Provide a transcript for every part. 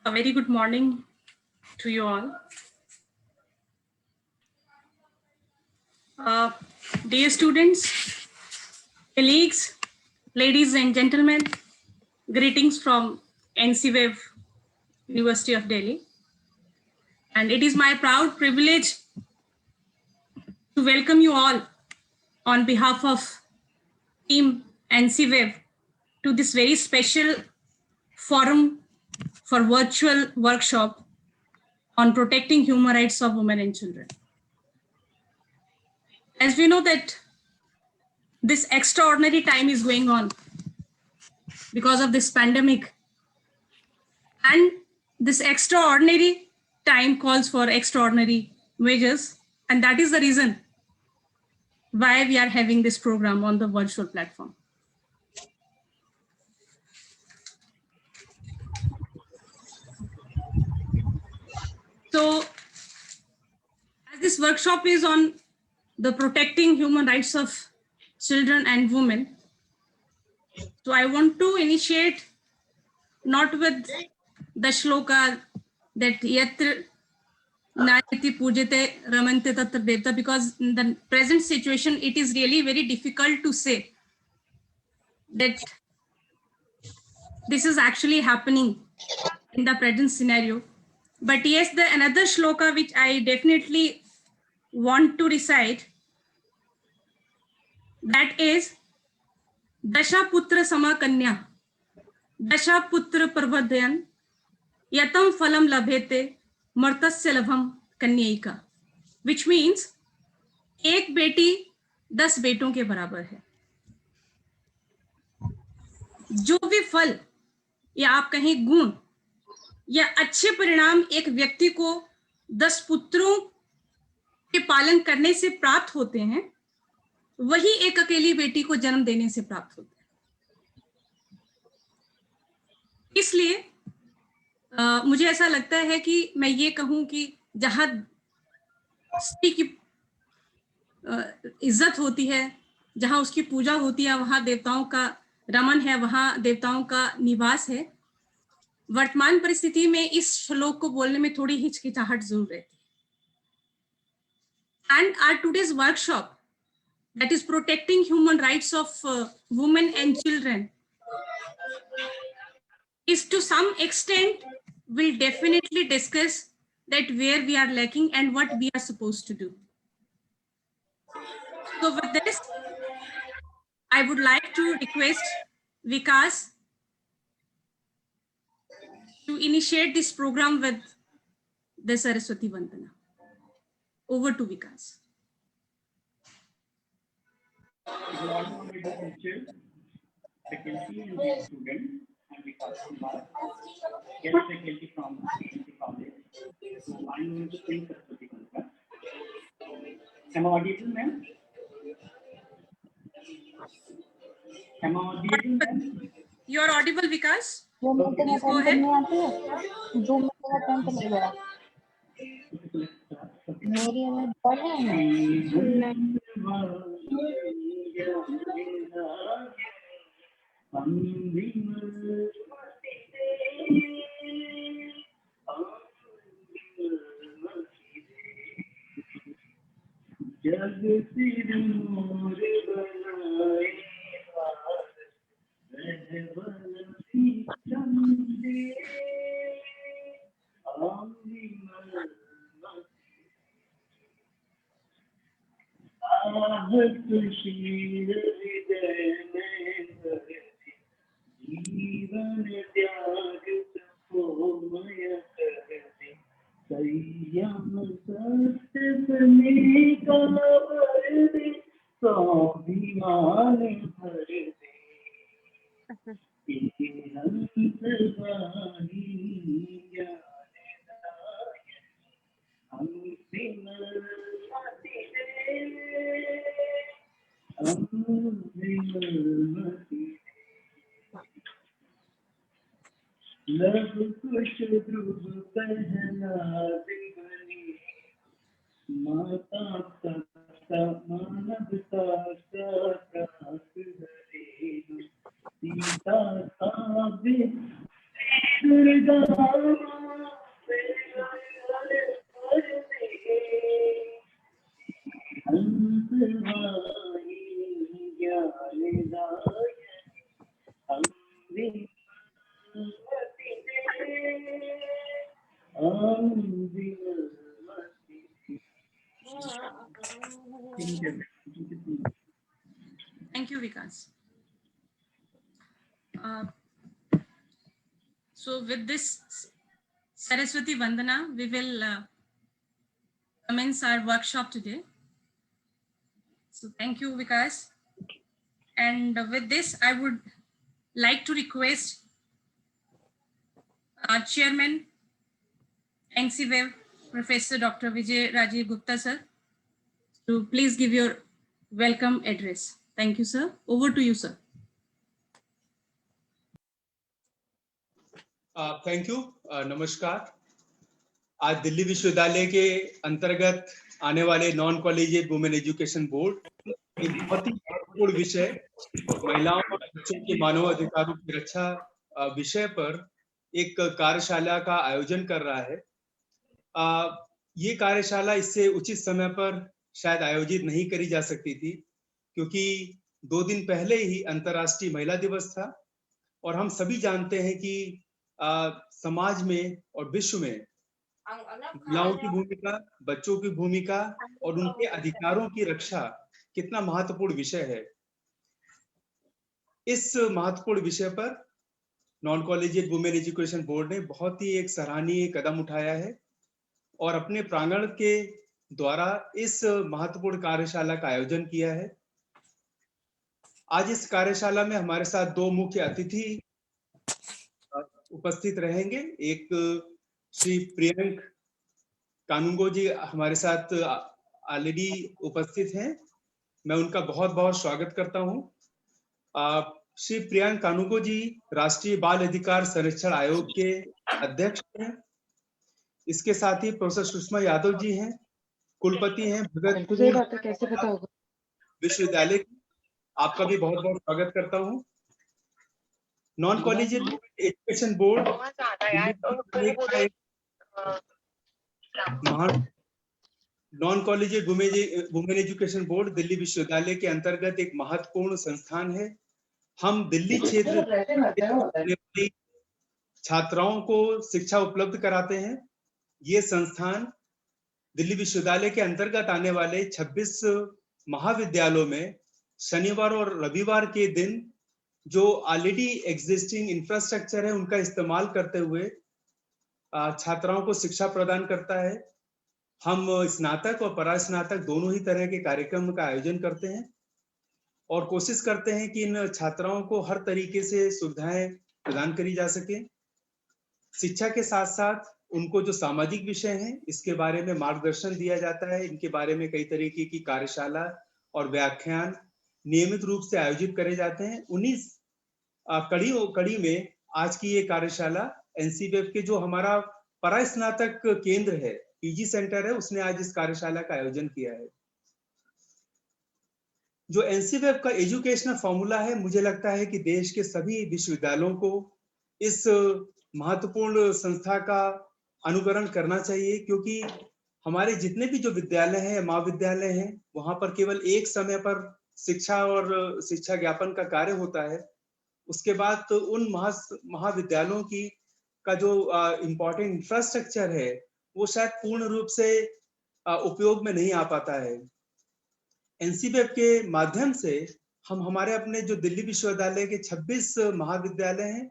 A very good morning to you all. Dear students, colleagues, ladies and gentlemen, greetings from NCWave, University of Delhi. And it is my proud privilege to welcome you all on behalf of Team NCWave to this very special forum for virtual workshop on protecting human rights of women and children. As we know that this extraordinary time is going on because of this pandemic, and this extraordinary time calls for extraordinary measures, and that is the reason why we are having this program on the virtual platform. So as this workshop is on the protecting human rights of children and women, so I want to initiate not with the shloka that yatra Nayati Pujate Ramante Tatra Devta, because in the present situation, it is really very difficult to say that this is actually happening in the present scenario. But yes, the another shloka which I definitely want to recite, that is Dasha Putra Sama Kanya, Dasha Putra Parvadayan, Yatam Phalam Labhete, Martasya Labham Kanyaika, which means एक बेटी 10 बेटों के बराबर है. जो भी फल या आप कहें गुण या अच्छे परिणाम एक व्यक्ति को 10 पुत्रों के पालन करने से प्राप्त होते हैं, वही एक अकेली बेटी को जन्म देने से प्राप्त होते हैं. इसलिए मुझे ऐसा लगता है कि मैं ये कहूं कि जहां स्त्री की इज्जत होती है, जहां उसकी पूजा होती है, वहां देवताओं का रमन है, वहां देवताओं का निवास है. वर्तमान परिस्थिति में इस श्लोक को बोलने में थोड़ी हिचकिचाहट जरूर रहती है. And our today's workshop, that is protecting human rights of women and children, is to some extent will definitely discuss that where we are lacking and what we are supposed to do. So with this, I would like to request Vikas to initiate this program with the Saraswati Vandana. Over to Vikas. Faculty and the student, and Vikas Kumar, guest faculty from the college. So I'm going to sing Saraswati Vandana. Am I audible, ma'am? Am I audible, ma'am? You are audible, Vikas. Okay. Go ahead. मेरी आवाज बढ़ है जग सिर मोर बनाए जीवन त्याग तपोमय कर दे संयम सत्य बने का भर दे स्वाभिमान भर दे हंस वाहिनी ज्ञानदायक हमसे मति दे लव कुश ध्रुव पहना बनी माता पिता मानवता का त्रास हरे सीता साबित Durga So with this Saraswati Vandana, we will commence our workshop today. So thank you, Vikas. And with this, I would like to request our Chairman, NCWeb, Professor Dr. Vijay Rajiv Gupta, sir, to please give your welcome address. Thank you, sir. Over to you, sir. Thank you. नमस्कार। आज दिल्ली विश्वविद्यालय के अंतर्गत आने वाले non collegiate women education board एक बहुत ही महत्वपूर्ण विषय महिलाओं और बच्चों के मानव अधिकारों की रक्षा विषय पर एक कार्यशाला का आयोजन कर रहा है। ये कार्यशाला इससे उचित समय पर शायद आयोजित नहीं करी जा सकती थी, क्योंकि 2 दिन पहले ही अंतर्राष्ट्रीय महिला दिवस था और हम सभी जानते हैं कि समाज में और विश्व में महिलाओं की भूमिका, बच्चों की भूमिका और उनके अधिकारों की रक्षा कितना महत्वपूर्ण विषय है। इस महत्वपूर्ण विषय पर non collegiate women education board ने बहुत ही एक सराहनीय कदम उठाया है और अपने प्रांगण के द्वारा इस महत्वपूर्ण कार्यशाला का आयोजन किया है। आज इस कार्यशाला में हमारे साथ 2 मुख्य अतिथि उपस्थित रहेंगे। एक श्री प्रियंक कानूंगो जी हमारे साथ ऑलरेडी उपस्थित हैं, मैं उनका बहुत बहुत स्वागत करता हूं। श्री प्रियंक कानूंगो जी राष्ट्रीय बाल अधिकार संरक्षण आयोग के अध्यक्ष हैं। इसके साथ ही प्रोफेसर सुषमा यादव जी हैं, कुलपति हैं भगत विश्वविद्यालय। आपका भी बहुत बहुत स्वागत करता हूं। Non collegiate education board non collegiate women education board Delhi विश्वविद्यालय के अंतर्गत एक महत्वपूर्ण संस्थान है। हम दिल्ली क्षेत्र की छात्राओं को शिक्षा उपलब्ध कराते हैं। ये संस्थान दिल्ली विश्वविद्यालय के अंतर्गत आने वाले 26 महाविद्यालयों में शनिवार और रविवार के दिन जो ऑलरेडी एग्जिस्टिंग इंफ्रास्ट्रक्चर है उनका इस्तेमाल करते हुए छात्राओं को शिक्षा प्रदान करता है। हम स्नातक और परास्नातक दोनों ही तरह के कार्यक्रम का आयोजन करते हैं और कोशिश करते हैं कि इन छात्राओं को हर तरीके से सुविधाएं प्रदान करी जा सके। शिक्षा के साथ साथ उनको जो सामाजिक विषय हैं इसके बारे में मार्गदर्शन दिया जाता है। इनके बारे में कई तरीके की कार्यशाला और व्याख्यान नियमित रूप से आयोजित करे जाते हैं। 19 कड़ी में आज की ये कार्यशाला एनसीवेब के जो हमारा परास्नातक केंद्र है, पीजी सेंटर है, उसने आज इस कार्यशाला का आयोजन किया है। जो एनसीवेब का एजुकेशनल फॉर्मूला है, मुझे लगता है कि देश के सभी विश्वविद्यालयों को इस महत्वपूर्ण संस्था का अनुकरण करना चाहिए, क्योंकि हमारे जितने भी जो विद्यालय हैं, महाविद्यालय हैं, वहां पर केवल एक समय पर शिक्षा और शिक्षा ज्ञापन का कार्य होता है। उसके बाद तो उन महाविद्यालयों की का जो इम्पोर्टेंट इंफ्रास्ट्रक्चर है वो शायद पूर्ण रूप से उपयोग में नहीं आ पाता है। एनसीवेब के माध्यम से हम हमारे अपने जो दिल्ली विश्वविद्यालय के 26 महाविद्यालय हैं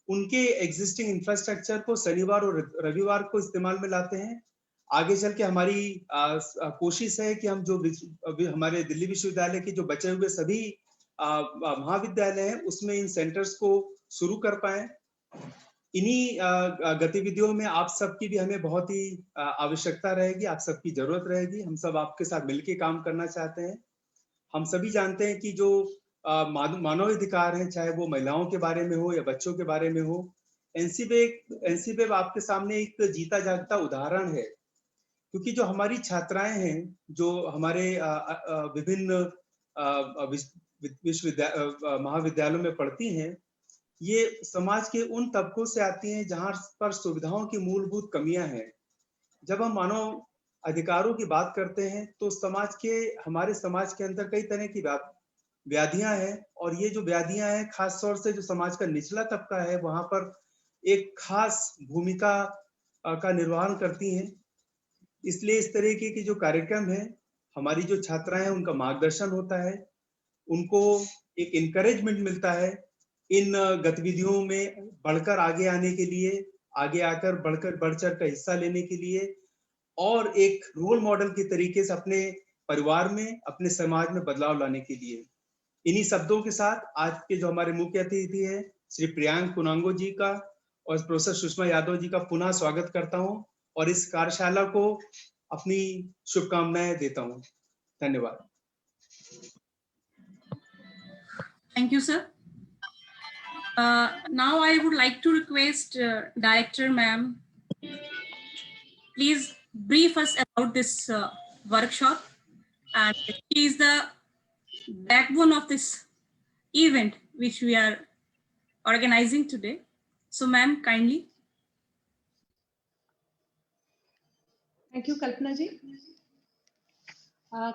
उनके एग्जिस्टिंग इंफ्रास्ट्रक्चर को शनिवार और रविवार को इस्तेमाल में लाते हैं। आगे चल के हमारी कोशिश है कि हम जो हमारे दिल्ली विश्वविद्यालय के जो बचे हुए सभी महाविद्यालय हैं उसमें इन सेंटर्स को शुरू कर पाए। इन्हीं गतिविधियों में आप सबकी भी हमें बहुत ही आवश्यकता रहेगी, आप सबकी जरूरत रहेगी। हम सब आपके साथ मिलकर काम करना चाहते हैं। हम सभी जानते हैं कि जो मानव अधिकार हैं, चाहे वो महिलाओं के बारे में हो या बच्चों के बारे में हो, एनसीवेब आपके सामने एक जीता जागता उदाहरण है। क्योंकि जो हमारी छात्राएं हैं जो हमारे विभिन्न महाविद्यालयों में पढ़ती हैं, ये समाज के उन तबकों से आती हैं जहां पर सुविधाओं की मूलभूत कमियां हैं। जब हम मानव अधिकारों की बात करते हैं तो हमारे समाज के अंदर कई तरह की व्याधियां हैं, और ये जो व्याधियां हैं खास तौर से जो समाज का निचला तबका है वहां पर एक खास भूमिका का निर्वहन करती हैं। इसलिए इस तरीके की जो कार्यक्रम है, हमारी जो छात्राएं हैं उनका मार्गदर्शन होता है, उनको एक इनकरेजमेंट मिलता है इन गतिविधियों में बढ़कर आगे आने के लिए, आगे आकर बढ़ चढ़ कर हिस्सा लेने के लिए और एक रोल मॉडल के तरीके से अपने परिवार में, अपने समाज में बदलाव लाने के लिए। इन्हीं शब्दों के साथ आज के जो हमारे मुख्य अतिथि है श्री प्रियांक कुनांगो जी का और प्रोफेसर सुषमा यादव जी का पुनः स्वागत करता हूं और इस कार्यशाला को अपनी शुभकामनाएं देता हूं। धन्यवाद। Thank you, sir. Now I would like to request Director Ma'am, please brief us about this workshop. And she is the backbone of this event which we are organizing today. So ma'am, kindly. Thank you, Kalpana ji.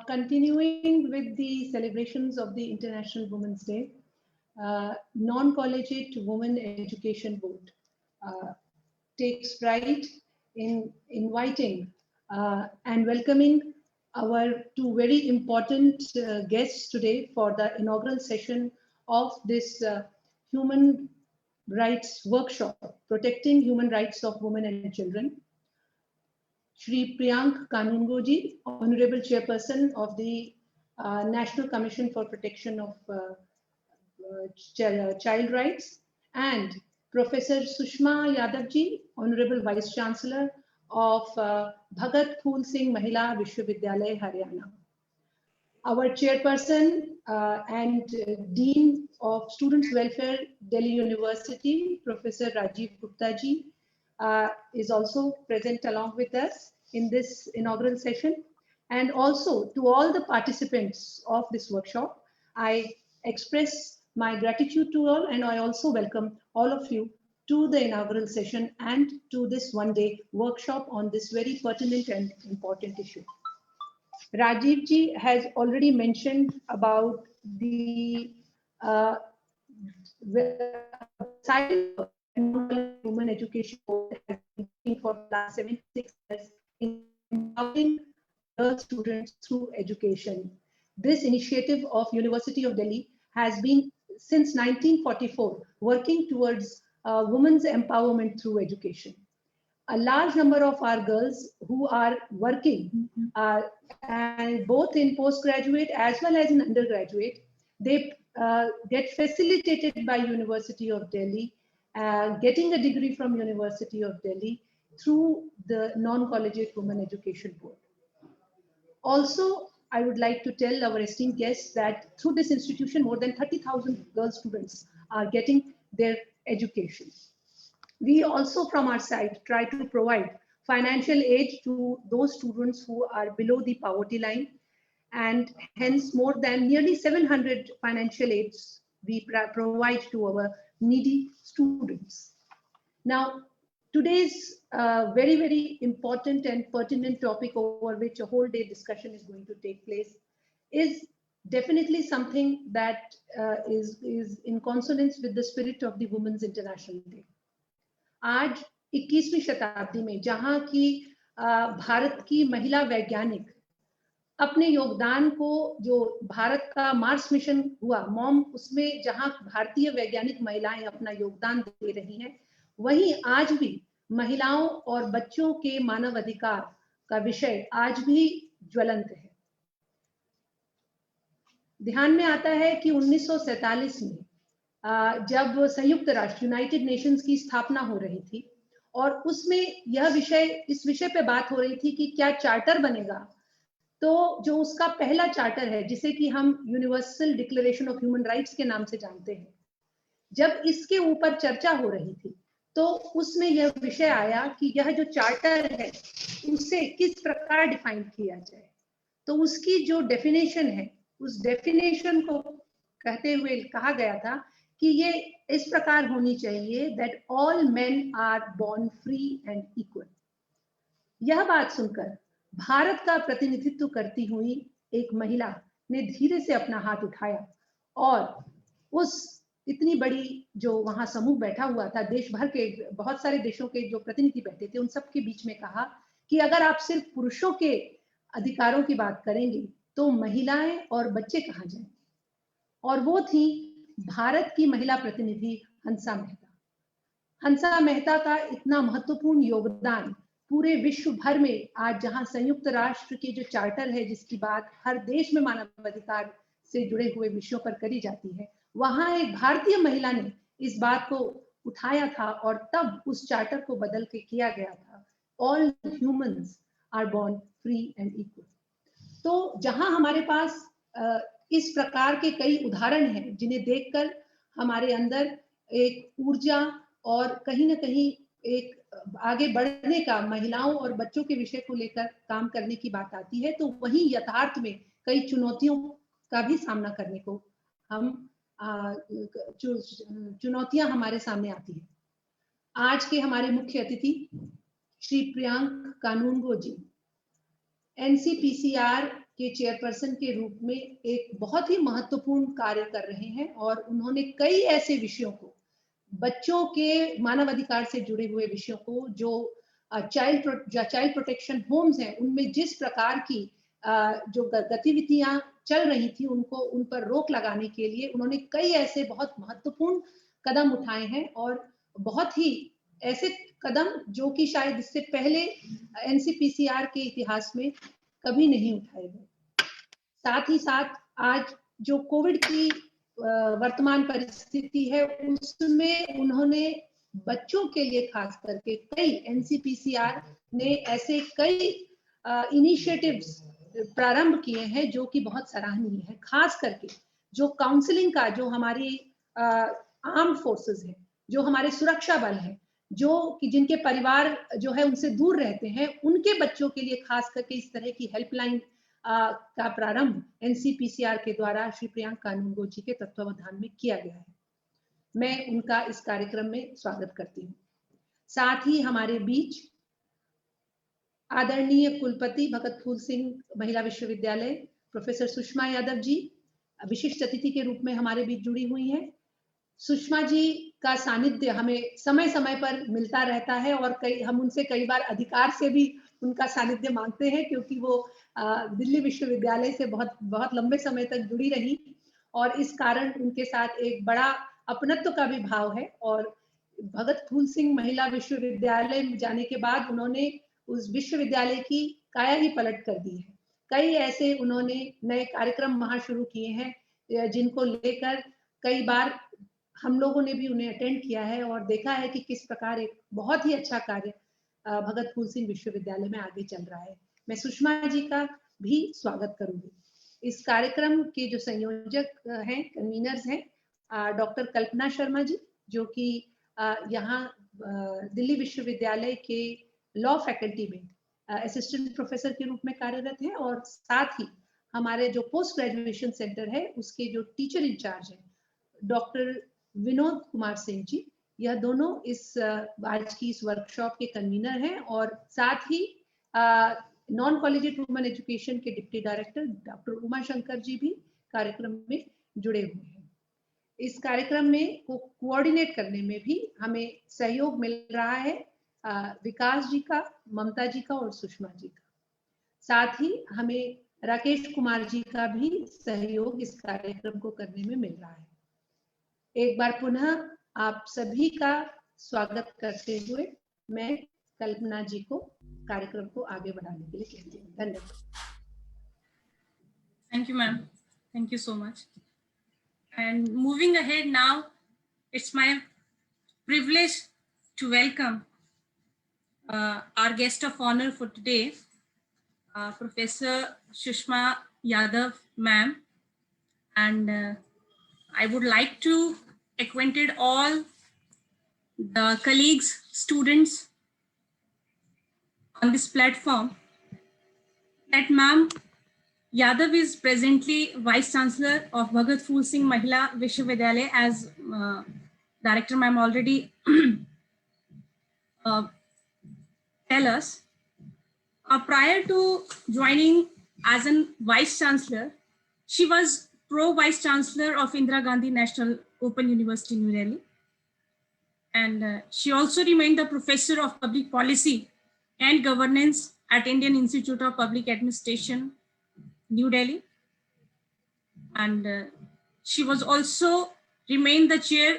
Continuing with the celebrations of the International Women's Day, Non-Collegiate Women Education Board takes pride in inviting and welcoming our two very important guests today for the inaugural session of this human rights workshop, Protecting Human Rights of Women and Children. Shri Priyank Kanungo ji, Honorable Chairperson of the National Commission for Protection of Child Rights, and Professor Sushma Yadav ji, Honorable Vice Chancellor of Bhagat Phool Singh Mahila Vishwavidyalaya, Haryana. Our Chairperson and Dean of Students Welfare, Delhi University, Professor Rajiv Gupta ji, is also present along with us in this inaugural session. And also to all the participants of this workshop, I express my gratitude to all, and I also welcome all of you to the inaugural session and to this one-day workshop on this very pertinent and important issue. Rajiv ji has already mentioned about the Women Education Board has been for the last 76 years in empowering girl students through education. This initiative of University of Delhi has been since 1944 working towards women's empowerment through education. A large number of our girls who are working, and both in postgraduate as well as in undergraduate, they get facilitated by University of Delhi, getting a degree from University of Delhi through the Non-Collegiate Women Education Board. Also, I would like to tell our esteemed guests that through this institution, more than 30,000 girl students are getting their education. We also, from our side, try to provide financial aid to those students who are below the poverty line, and hence more than nearly 700 financial aids we provide to our needy students. Now, today's very, very important and pertinent topic over which a whole day discussion is going to take place is definitely something that is in consonance with the spirit of the Women's International Day. आज 21वीं शताब्दी में जहां की भारत की महिला वैज्ञानिक अपने योगदान को, जो भारत का मार्स मिशन हुआ मॉम, उसमें जहां भारतीय वैज्ञानिक महिलाएं अपना योगदान दे रही हैं, वहीं आज भी महिलाओं और बच्चों के मानव अधिकार का विषय आज भी ज्वलंत है। ध्यान में आता है कि 1947 में जब संयुक्त राष्ट्र यूनाइटेड नेशंस की स्थापना हो रही थी और उसमें इस विषय पे बात हो रही थी कि क्या चार्टर बनेगा, तो जो उसका पहला चार्टर है जिसे कि हम universal declaration of human rights के नाम से जानते हैं, जब इसके ऊपर चर्चा हो रही थी तो उसमें यह विषय आया कि यह जो चार्टर है उसे किस प्रकार डिफाइन किया जाए। तो उसकी जो डेफिनेशन है, उस डेफिनेशन को कहते हुए कहा गया था कि ये इस प्रकार होनी चाहिए, that all men are born free and equal. यह बात सुनकर भारत का प्रतिनिधित्व करती हुई एक महिला ने धीरे से अपना हाथ उठाया और उस इतनी बड़ी जो वहां समूह बैठा हुआ था, देश भर के बहुत सारे देशों के जो प्रतिनिधि बैठे थे, उन सब के बीच में कहा कि अगर आप सिर्फ पुरुषों के अधिकारों की बात करेंगे तो महिलाएं और बच्चे कहाँ जाएं। और वो थी भारत की महिला प्रतिनिधि हंसा मेहता। हंसा मेहता का इतना महत्वपूर्ण योगदान पूरे विश्व भर में, आज जहां संयुक्त राष्ट्र के जो चार्टर है जिसकी बात हर देश में मानवाधिकार से जुड़े हुए विषयों पर करी जाती है, वहां एक भारतीय महिला ने इस बात को उठाया था और तब उस चार्टर को बदल के किया गया था, all humans are born free and equal. तो जहां हमारे पास इस प्रकार के कई उदाहरण हैं जिन्हें देखकर हमारे अंदर एक ऊर्जा और कहीं ना कहीं एक आगे बढ़ने का, महिलाओं और बच्चों के विषय को लेकर काम करने की बात आती है, तो वहीं यथार्थ में कई चुनौतियों का भी सामना करने को हम चुनौतियां हमारे सामने आती है। आज के हमारे मुख्य अतिथि श्री प्रियांक कानूनगो जी NCPCR के चेयरपर्सन के रूप में एक बहुत ही महत्वपूर्ण कार्य कर रहे हैं और उन्होंने कई ऐसे विषयों को, बच्चों के मानवाधिकार से जुड़े हुए विषयों को, जो चाइल्ड प्रोटेक्शन होम्स हैं उनमें जिस प्रकार की जो गतिविधियां चल रही थी उनको, उन पर रोक लगाने के लिए उन्होंने कई ऐसे बहुत महत्वपूर्ण कदम उठाए हैं और बहुत ही ऐसे कदम जो कि शायद इससे पहले NCPCR के इतिहास में कभी नहीं उठाए गए। साथ ही साथ आज जो कोविड की वर्तमान परिस्थिति है उसमें उन्होंने बच्चों के लिए खास करके कई, NCPCR ने ऐसे कई इनिशिएटिव्स प्रारंभ किए हैं जो कि बहुत सराहनीय है। खास करके जो काउंसलिंग का, जो हमारी आर्म्ड फोर्सेस है, जो हमारे सुरक्षा बल है, जो कि जिनके परिवार जो है उनसे दूर रहते हैं, उनके बच्चों के लिए खास करके इस तरह की हेल्पलाइन का प्रारंभ NCPCR के द्वारा श्री प्रियांक कानूनगो जी के तत्वावधान में किया गया है। मैं उनका इस कार्यक्रम में स्वागत करती हूँ। साथ ही हमारे बीच आदरणीय कुलपति भगत फूल सिंह महिला विश्वविद्यालय प्रोफेसर सुषमा यादव जी विशिष्ट अतिथि के रूप में हमारे बीच जुड़ी हुई हैं। सुषमा जी का सानिध्य हमें समय समय पर मिलता रहता है और हम उनसे कई बार अधिकार से भी उनका सानिध्य मांगते हैं, क्योंकि वो दिल्ली विश्वविद्यालय से बहुत लंबे समय तक जुड़ी रही और इस कारण उनके साथ एक बड़ा अपनत्व का भी भाव है। और भगत फूल सिंह महिला विश्वविद्यालय में जाने के बाद उन्होंने उस विश्वविद्यालय की काया ही पलट कर दी है। कई ऐसे उन्होंने नए कार्यक्रम वहां शुरू किए हैं जिनको लेकर कई बार हम लोगों ने भी उन्हें अटेंड किया है और देखा है कि किस प्रकार एक बहुत ही अच्छा कार्य भगत फूल सिंह विश्वविद्यालय में आगे चल रहा है। मैं सुषमा जी का भी स्वागत करूंगी। इस कार्यक्रम के जो संयोजक हैं, कन्वीनर्स हैं, डॉक्टर कल्पना शर्मा जी, जो कि यहाँ दिल्ली विश्वविद्यालय के लॉ फैकल्टी में असिस्टेंट प्रोफेसर के रूप में कार्यरत हैं, और साथ ही हमारे जो पोस्ट ग्रेजुएशन सेंटर है उसके जो टीचर इंचार्ज हैं डॉक्टर विनोद कुमार सिंह जी, यह दोनों आज की इस वर्कशॉप के कन्वीनर हैं। और साथ ही नॉन कॉलेजिएट वुमेन एजुकेशन के deputy director doctor Uma Shankar ji भी कार्यक्रम में जुड़े हुए हैं। इस कार्यक्रम में को कोऑर्डिनेट करने में भी हमें सहयोग मिल रहा है विकास जी का, ममता जी का और सुषमा जी का। साथ ही हमें राकेश कुमार जी का भी सहयोग इस कार्यक्रम को करने में मिल रहा है। एक बार पुनः आप सभी का स्वागत करते हुए मैं कल्पना जी को कार्यक्रम को आगे बढ़ाने के लिए कहती हूँ। धन्यवाद। Thank you, ma'am. Thank you so much. And moving ahead now, it's my privilege to welcome our guest of honor for today, Professor Sushma Yadav, ma'am. And I would like to acquainted all the colleagues, students on this platform that ma'am Yadav is presently Vice Chancellor of Bhagat Phool Singh Mahila Vishwavidyalaya, as Director ma'am already tell us. Prior to joining as a Vice Chancellor, she was Pro-Vice Chancellor of Indira Gandhi National Open University, New Delhi. And she also remained the Professor of Public Policy and Governance at Indian Institute of Public Administration, New Delhi. And she was also remain the chair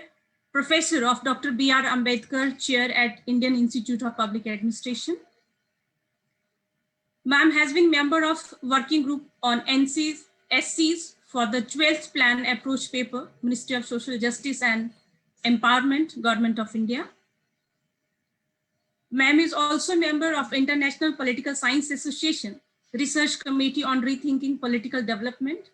professor of Dr. B.R. Ambedkar Chair at Indian Institute of Public Administration. Ma'am has been member of working group on SCs for the 12th Plan Approach Paper, Ministry of Social Justice and Empowerment, Government of India. Ma'am is also member of International Political Science Association, Research Committee on Rethinking Political Development.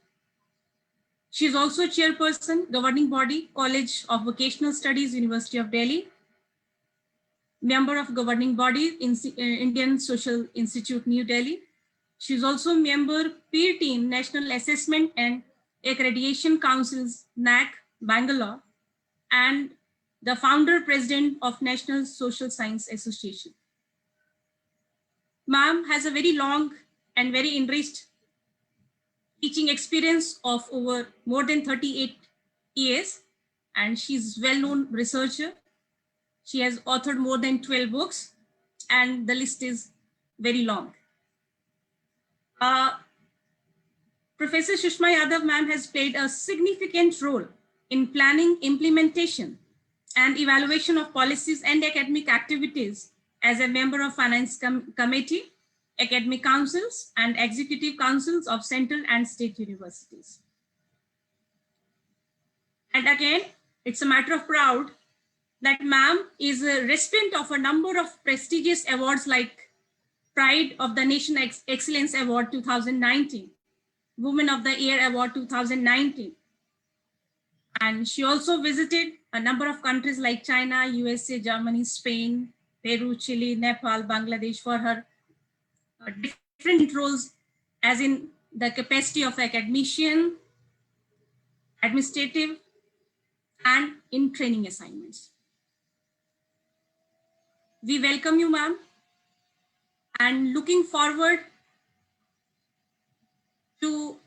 She is also chairperson, governing body, College of Vocational Studies, University of Delhi. Member of governing body, Indian Social Institute, New Delhi. She is also member peer team, National Assessment and Accreditation Councils, NAC, Bangalore, and the founder president of National Social Science Association. Ma'am has a very long and very enriched teaching experience of over more than 38 years, and she's well-known researcher. She has authored more than 12 books, and the list is very long. Professor Sushma Yadav ma'am has played a significant role in planning, implementation, and evaluation of policies and academic activities as a member of Finance Committee, academic councils, and executive councils of central and state universities. And again, it's a matter of pride that ma'am is a recipient of a number of prestigious awards like Pride of the Nation Excellence Award 2019, Women of the Year Award 2019. And she also visited a number of countries like China, USA, Germany, Spain, Peru, Chile, Nepal, Bangladesh for her different roles, as in the capacity of academician, administrative, and in training assignments. We welcome you, ma'am, and looking forward to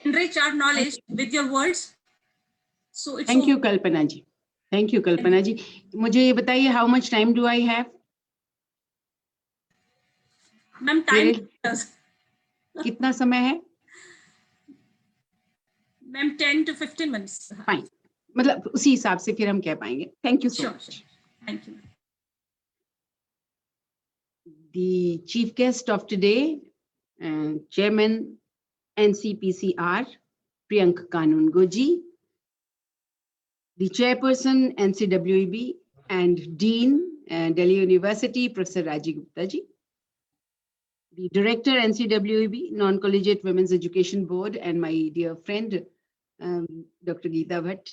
enrich our knowledge with your words. So it's Thank you, Kalpana ji. Thank you, Kalpana ji. मुझे ये बताइए, how much time do I have? Ma'am, time कितना समय है? Ma'am, 10 to 15 minutes. Fine. मतलब उसी हिसाब से फिर हम कह पाएंगे. Thank you so much. Sure. Thank you. The chief guest of today, Chairman NCPCR, Priyank Kanungoji, the Chairperson NCWEB and Dean Delhi University, Professor Raji Gupta ji, the Director NCWEB, Non-Collegiate Women's Education Board, and my dear friend, Dr. Geeta Bhatt,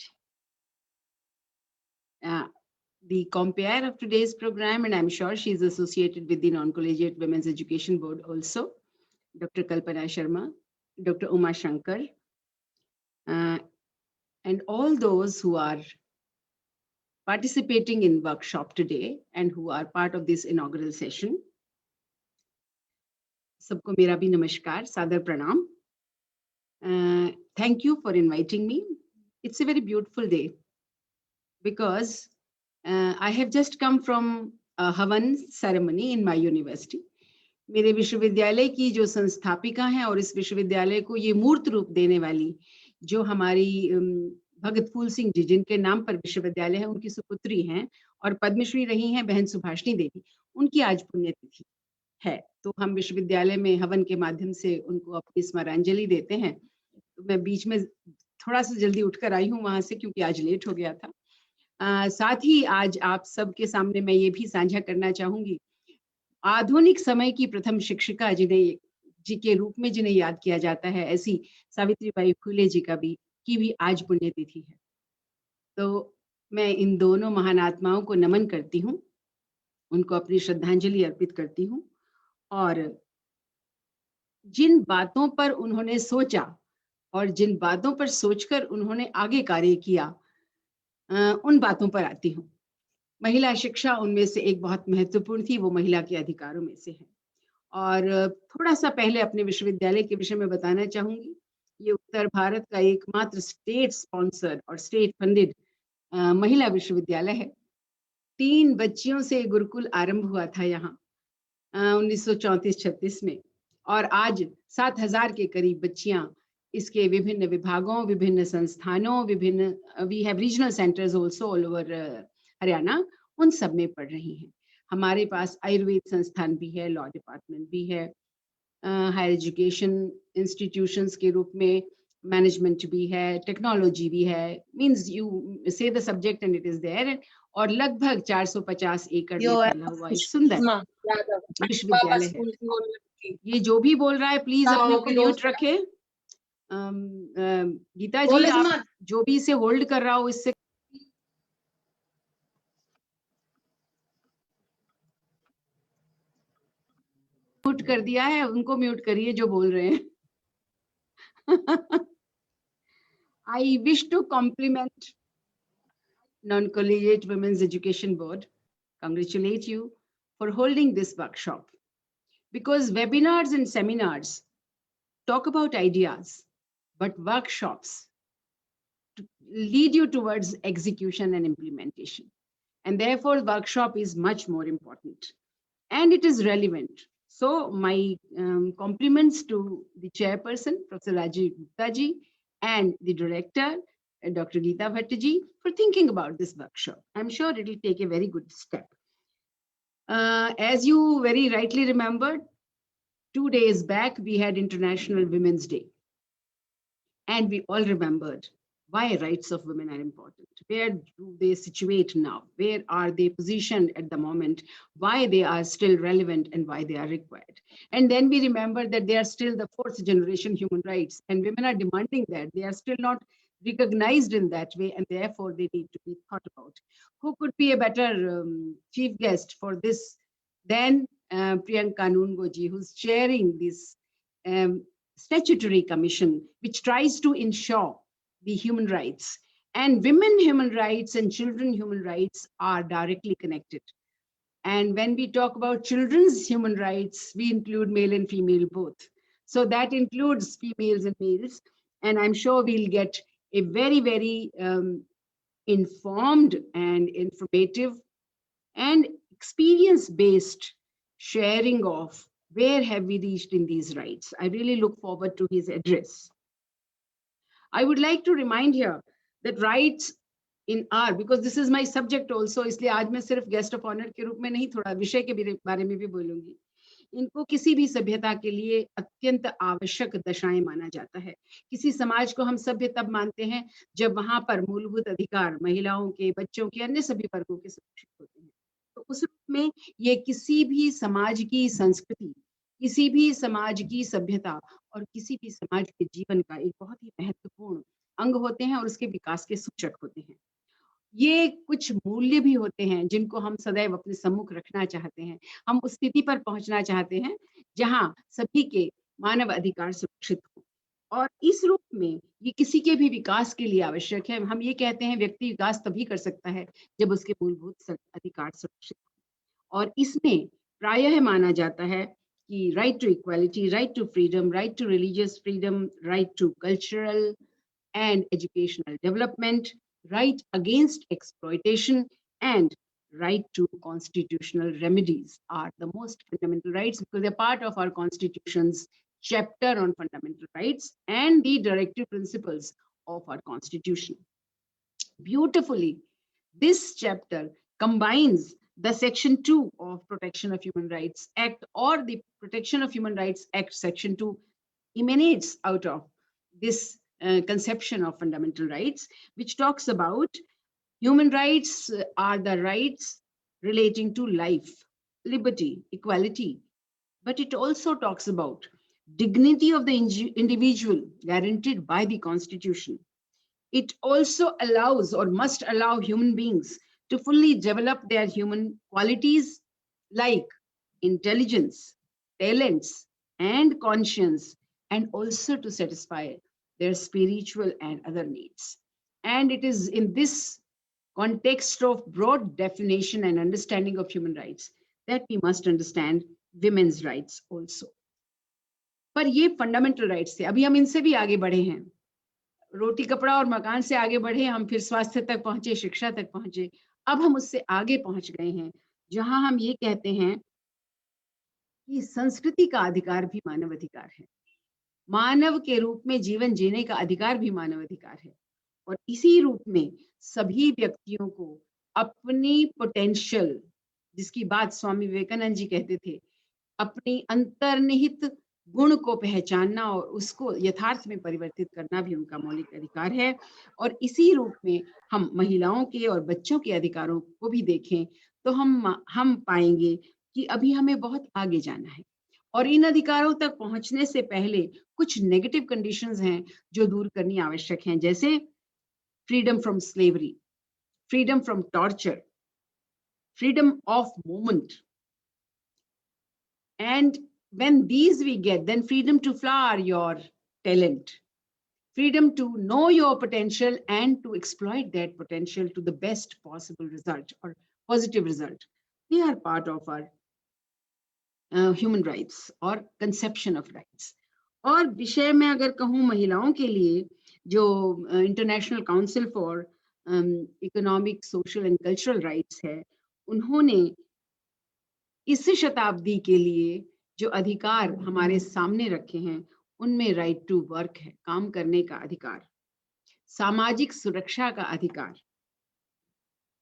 the compere of today's program, and I'm sure she's associated with the Non-Collegiate Women's Education Board also, Dr. Kalpana Sharma, Dr. Uma Shankar, and all those who are participating in workshop today and who are part of this inaugural session. Sabko mera bhi namaskar, sadar pranam. Thank you for inviting me. It's a very beautiful day because I have just come from a Havan ceremony in my university. मेरे विश्वविद्यालय की जो संस्थापिका हैं और इस विश्वविद्यालय को ये मूर्त रूप देने वाली जो हमारी भगत फूल सिंह जी, जिनके नाम पर विश्वविद्यालय है, उनकी सुपुत्री हैं और पद्मश्री रही हैं बहन सुभाषिनी देवी, उनकी आज पुण्यतिथि है। तो हम विश्वविद्यालय में हवन के माध्यम से उनको अपनी स्मरांजलि देते हैं। तो मैं बीच में थोड़ा सा जल्दी उठकर आई हूँ वहां से क्योंकि आज लेट हो गया था। साथ ही आज आप सबके सामने मैं ये भी साझा करना चाहूंगी, आधुनिक समय की प्रथम शिक्षिका जी के रूप में जिन्हें याद किया जाता है, ऐसी सावित्रीबाई फुले जी की भी आज पुण्यतिथि है। तो मैं इन दोनों महान आत्माओं को नमन करती हूँ, उनको अपनी श्रद्धांजलि अर्पित करती हूँ और जिन बातों पर उन्होंने सोचा और जिन बातों पर सोचकर उन्होंने आगे कार्य किया, उन बातों पर आती हूँ। महिला शिक्षा उनमें से एक बहुत महत्वपूर्ण थी, वो महिला के अधिकारों में से है। और थोड़ा सा पहले अपने विश्वविद्यालय के विषय में बताना चाहूंगी। ये उत्तर भारत का एकमात्र स्टेट स्पॉन्सर्ड और स्टेट फंडेड महिला विश्वविद्यालय है। 3 बच्चियों से गुरुकुल आरंभ हुआ था यहाँ 1934-36 में और आज 7000 के करीब बच्चियां इसके विभिन्न विभागों, विभिन्न संस्थानों, विभिन्न we have regional centres also all over Haryana, उन सब में पढ़ रही हैं। हमारे पास आयुर्वेद संस्थान भी है, लॉ डिपार्टमेंट भी है, हायर एजुकेशन इंस्टीट्यूशंस के रूप में मैनेजमेंट भी है, टेक्नोलॉजी भी है, means you say the subject and it is there. और लगभग 450 एकड़ में फैला हुआ एक सुंदर विश्वविद्यालय है। ये जो भी बोल रहा है प्लीज अपने को म्यूट रखे। गीता जी, आप जो भी इसे होल्ड कर रहा हो इससे म्यूट कर दिया है, उनको म्यूट करिए जो बोल रहे हैं। I wish to compliment Non-Collegiate Women's Education Board, congratulate you for holding this workshop, because webinars and seminars talk about ideas, but workshops lead you towards execution and implementation. And therefore, workshop is much more important and it is relevant. So my compliments to the chairperson, Professor Rajiv Gupta ji, and the director, Dr. Geeta Bhatt ji, for thinking about this workshop. I'm sure it will take a very good step. As you very rightly remembered, 2 days back, we had International Women's Day. And we all remembered why rights of women are important. Where do they situate now? Where are they positioned at the moment? Why they are still relevant and why they are required? And then we remember that they are still the 4th generation human rights, and women are demanding that. They are still not recognized in that way, and therefore they need to be thought about. Who could be a better chief guest for this than Priyanka Nungo ji, who's chairing this statutory commission, which tries to ensure the human rights. And women human rights and children human rights are directly connected. And when we talk about children's human rights, we include male and female both. So that includes females and males. And I'm sure we'll get a very, very informed and informative and experience-based sharing of where have we reached in these rights. I really look forward to his address. I would like to remind here that rights in our, because this is my subject also, इसलिए आज मैं सिर्फ guest of honor के रूप में नहीं, थोड़ा विषय के बारे में भी बोलूंगी। इनको किसी भी सभ्यता के लिए अत्यंत आवश्यक दशाएं माना जाता है। किसी समाज को हम सभ्य तब मानते हैं जब वहां पर मूलभूत अधिकार महिलाओं के, बच्चों के, अन्य सभी वर्गों के सुरक्षित होते हैं। तो उस रूप में ये किसी भी समाज की संस्कृति, किसी भी समाज की सभ्यता और किसी भी समाज के जीवन का एक बहुत ही महत्वपूर्ण अंग होते हैं और उसके विकास के सूचक होते हैं। ये कुछ मूल्य भी होते हैं जिनको हम सदैव अपने सम्मुख रखना चाहते हैं। हम उस स्थिति पर पहुंचना चाहते हैं जहां सभी के मानव अधिकार सुरक्षित हो, और इस रूप में ये किसी के भी विकास के लिए आवश्यक है। हम ये कहते हैं व्यक्ति विकास तभी कर सकता है जब उसके मूलभूत अधिकार सुरक्षित हो, और इसमें प्रायः माना जाता है कि right to equality, right to freedom, right to religious freedom, right to cultural and educational development, right against exploitation, and right to constitutional remedies are the most fundamental rights, because they're part of our Constitution's chapter on fundamental rights and the directive principles of our Constitution. Beautifully, this chapter combines the Section 2 of Protection of Human Rights Act, or the Protection of Human Rights Act Section 2 emanates out of this conception of fundamental rights, which talks about human rights are the rights relating to life, liberty, equality, but it also talks about dignity of the individual guaranteed by the Constitution. It also allows or must allow human beings to fully develop their human qualities like intelligence, talents, and conscience, and also to satisfy their spiritual and other needs. And it is in this context of broad definition and understanding of human rights that we must understand women's rights also. पर ये fundamental rights थे, अभी हम इनसे भी आगे बढ़े हैं। रोटी कपड़ा और मकान से आगे बढ़े हम, फिर स्वास्थ्य तक पहुंचे, शिक्षा तक पहुंचे। अब हम उससे आगे पहुंच गए हैं जहां हम ये कहते हैं कि संस्कृति का अधिकार भी मानव अधिकार है। मानव के रूप में जीवन जीने का अधिकार भी मानव अधिकार है। और इसी रूप में सभी व्यक्तियों को अपनी पोटेंशियल, जिसकी बात स्वामी विवेकानंद जी कहते थे, अपनी अंतर्निहित गुण को पहचानना और उसको यथार्थ में परिवर्तित करना भी उनका मौलिक अधिकार है। और इसी रूप में हम महिलाओं के और बच्चों के अधिकारों को भी देखें तो हम पाएंगे कि अभी हमें बहुत आगे जाना है। और इन अधिकारों तक पहुंचने से पहले कुछ नेगेटिव कंडीशंस हैं जो दूर करनी आवश्यक हैं, जैसे freedom from slavery, freedom from torture, freedom of movement. And when these we get, then freedom to flower your talent, freedom to know your potential and to exploit that potential to the best possible result or positive result. They are part of our human rights or conception of rights. और विषय में अगर कहूँ महिलाओं के लिए, जो international council for economic, social and cultural rights है, उन्होंने इस शताब्दी के लिए जो अधिकार हमारे सामने रखे हैं उनमें राइट टू वर्क है, काम करने का अधिकार, सामाजिक सुरक्षा का अधिकार,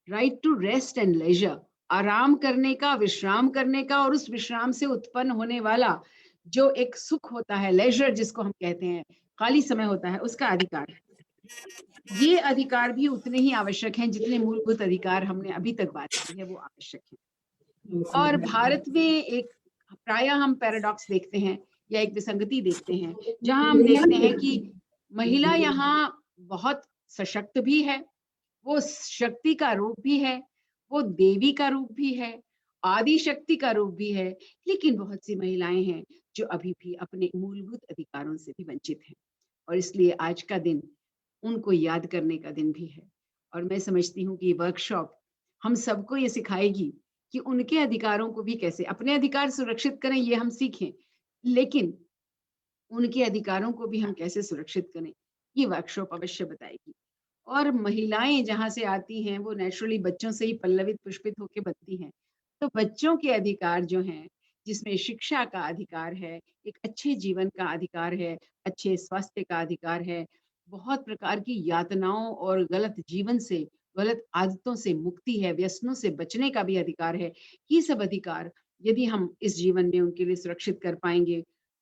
right to rest and leisure, आराम करने का, विश्राम करने का, और उस विश्राम से उत्पन्न होने वाला जो एक सुख होता है, लेजर जिसको हम कहते हैं, खाली समय होता है, उसका अधिकार। ये अधिकार भी उतने ही आवश्यक हैं जितने मूलभूत अधिकार हमने अभी तक बात की है वो आवश्यक है। और भारत में एक प्रायः हम पैराडॉक्स देखते हैं या एक विसंगति देखते हैं, जहां हम देखते हैं कि महिला यहाँ बहुत सशक्त भी है, वो शक्ति का रूप भी है, वो देवी का रूप भी है, आदि शक्ति का रूप भी है, लेकिन बहुत सी महिलाएं हैं जो अभी भी अपने मूलभूत अधिकारों से भी वंचित हैं। और इसलिए आज का दिन उनको याद करने का दिन भी है। और मैं समझती हूँ कि वर्कशॉप हम सबको ये सिखाएगी कि उनके अधिकारों को भी कैसे, अपने अधिकार सुरक्षित करें ये हम सीखें, लेकिन उनके अधिकारों को भी हम कैसे सुरक्षित करें ये वर्कशॉप अवश्य बताएगी। और महिलाएं जहाँ से आती हैं वो नेचुरली बच्चों से ही पल्लवित पुष्पित होकर बनती हैं, तो बच्चों के अधिकार जो हैं, जिसमें शिक्षा का अधिकार है, एक अच्छे जीवन का अधिकार है, अच्छे स्वास्थ्य का अधिकार है, बहुत प्रकार की यातनाओं और गलत जीवन से, गलत आदतों से मुक्ति है, व्यसनों से बचने का भी अधिकार है, ये सब अधिकार यदि हम इस जीवन में उनके लिए सुरक्षित कर पाएंगे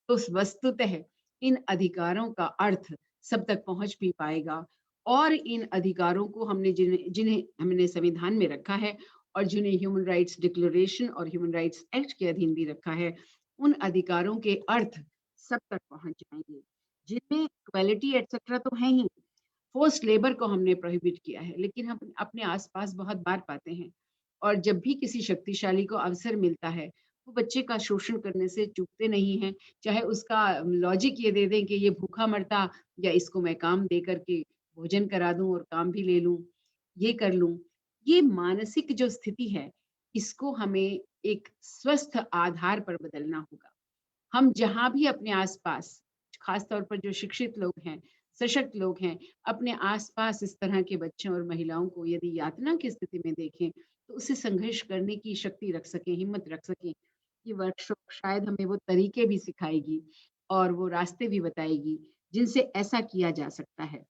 तो वस्तुतः इन अधिकारों का अर्थ सब तक पहुंच भी पाएगा। और इन अधिकारों को हमने जिन्हें हमने संविधान में रखा है और जिन्हें ह्यूमन राइट्स डिक्लेरेशन और ह्यूमन राइट्स एक्ट के अधीन भी रखा है, उन अधिकारों के अर्थ सब तक पहुंच जाएंगे, जिनमें इक्वालिटी एटसेट्रा तो है ही। फोर्स्ड लेबर को हमने प्रोहिबिट किया है, लेकिन हम अपने आसपास बहुत बार पाते हैं। और जब भी किसी शक्तिशाली को अवसर मिलता है वो बच्चे का शोषण करने से चूकते नहीं हैं, चाहे उसका लॉजिक ये दे दें कि ये भूखा मरता या इसको मैं काम दे करके भोजन करा दूं और काम भी ले लूं, ये कर लूं। ये मानसिक जो स्थिति है इसको हमें एक स्वस्थ आधार पर बदलना होगा। हम जहां भी अपने आसपास, खासतौर पर जो शिक्षित लोग हैं, सशक्त लोग हैं, अपने आसपास इस तरह के बच्चों और महिलाओं को यदि यातना की स्थिति में देखें तो उससे संघर्ष करने की शक्ति रख सकें, हिम्मत रख सकें। ये वर्कशॉप शायद हमें वो तरीके भी सिखाएगी और वो रास्ते भी बताएगी जिनसे ऐसा किया जा सकता है।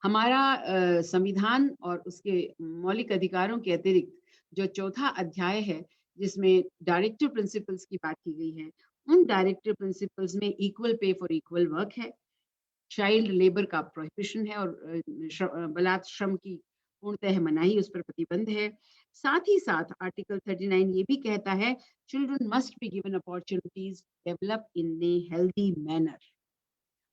हमारा संविधान और उसके मौलिक अधिकारों के अतिरिक्त जो चौथा अध्याय है जिसमें डायरेक्टिव प्रिंसिपल्स की बात की गई है, उन डायरेक्टिव प्रिंसिपल्स में equal pay for equal work है, चाइल्ड लेबर का प्रोहिबिशन है और बलात् श्रम की पूर्णतः मनाही, उस पर प्रतिबंध है। साथ ही साथ आर्टिकल 39 ये भी कहता है children must be given opportunities develop in a healthy manner.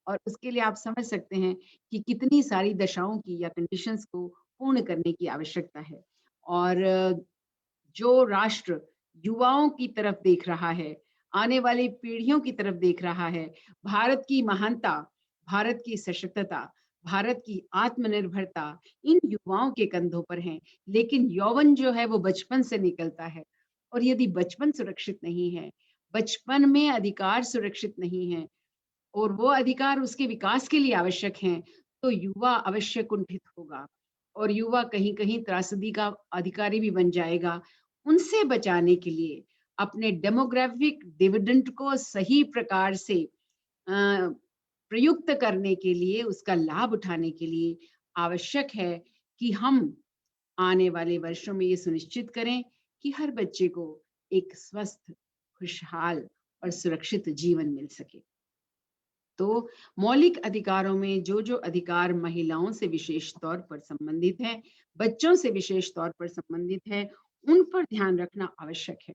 और उसके लिए आप समझ सकते हैं कि कितनी सारी दशाओं की या कंडीशंस को पूर्ण करने की आवश्यकता है। और जो राष्ट्र युवाओं की तरफ देख रहा है, आने वाली पीढ़ियों की तरफ देख रहा है, भारत की महानता, भारत की सशक्तता, भारत की आत्मनिर्भरता इन युवाओं के कंधों पर है। लेकिन यौवन जो है वो बचपन से निकलता है, और यदि बचपन सुरक्षित नहीं है, बचपन में अधिकार सुरक्षित नहीं है और वो अधिकार उसके विकास के लिए आवश्यक हैं, तो युवा अवश्य कुंठित होगा और युवा कहीं कहीं त्रासदी का अधिकारी भी बन जाएगा। उनसे बचाने के लिए अपने डेमोग्राफिक डिविडेंड को सही प्रकार से प्रयुक्त करने के लिए, उसका लाभ उठाने के लिए आवश्यक है कि हम आने वाले वर्षों में ये सुनिश्चित करें कि हर बच्चे को एक स्वस्थ, खुशहाल और सुरक्षित जीवन मिल सके। तो मौलिक अधिकारों में जो जो अधिकार महिलाओं से विशेष तौर पर संबंधित है, बच्चों से विशेष तौर पर संबंधित है, उन पर ध्यान रखना आवश्यक है।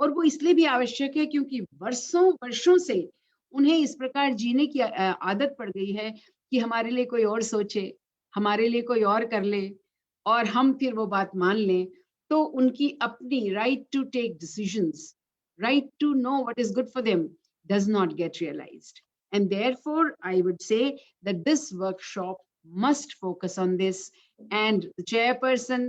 और वो इसलिए भी आवश्यक है क्योंकि वर्षों वर्षों से उन्हें इस प्रकार जीने की आदत पड़ गई है कि हमारे लिए कोई और सोचे, हमारे लिए कोई और कर ले और हम फिर वो बात मान लें। तो उनकी अपनी right to take decisions, right to know what is good for them does not get realised. And therefore, I would say that this workshop must focus on this, and the chairperson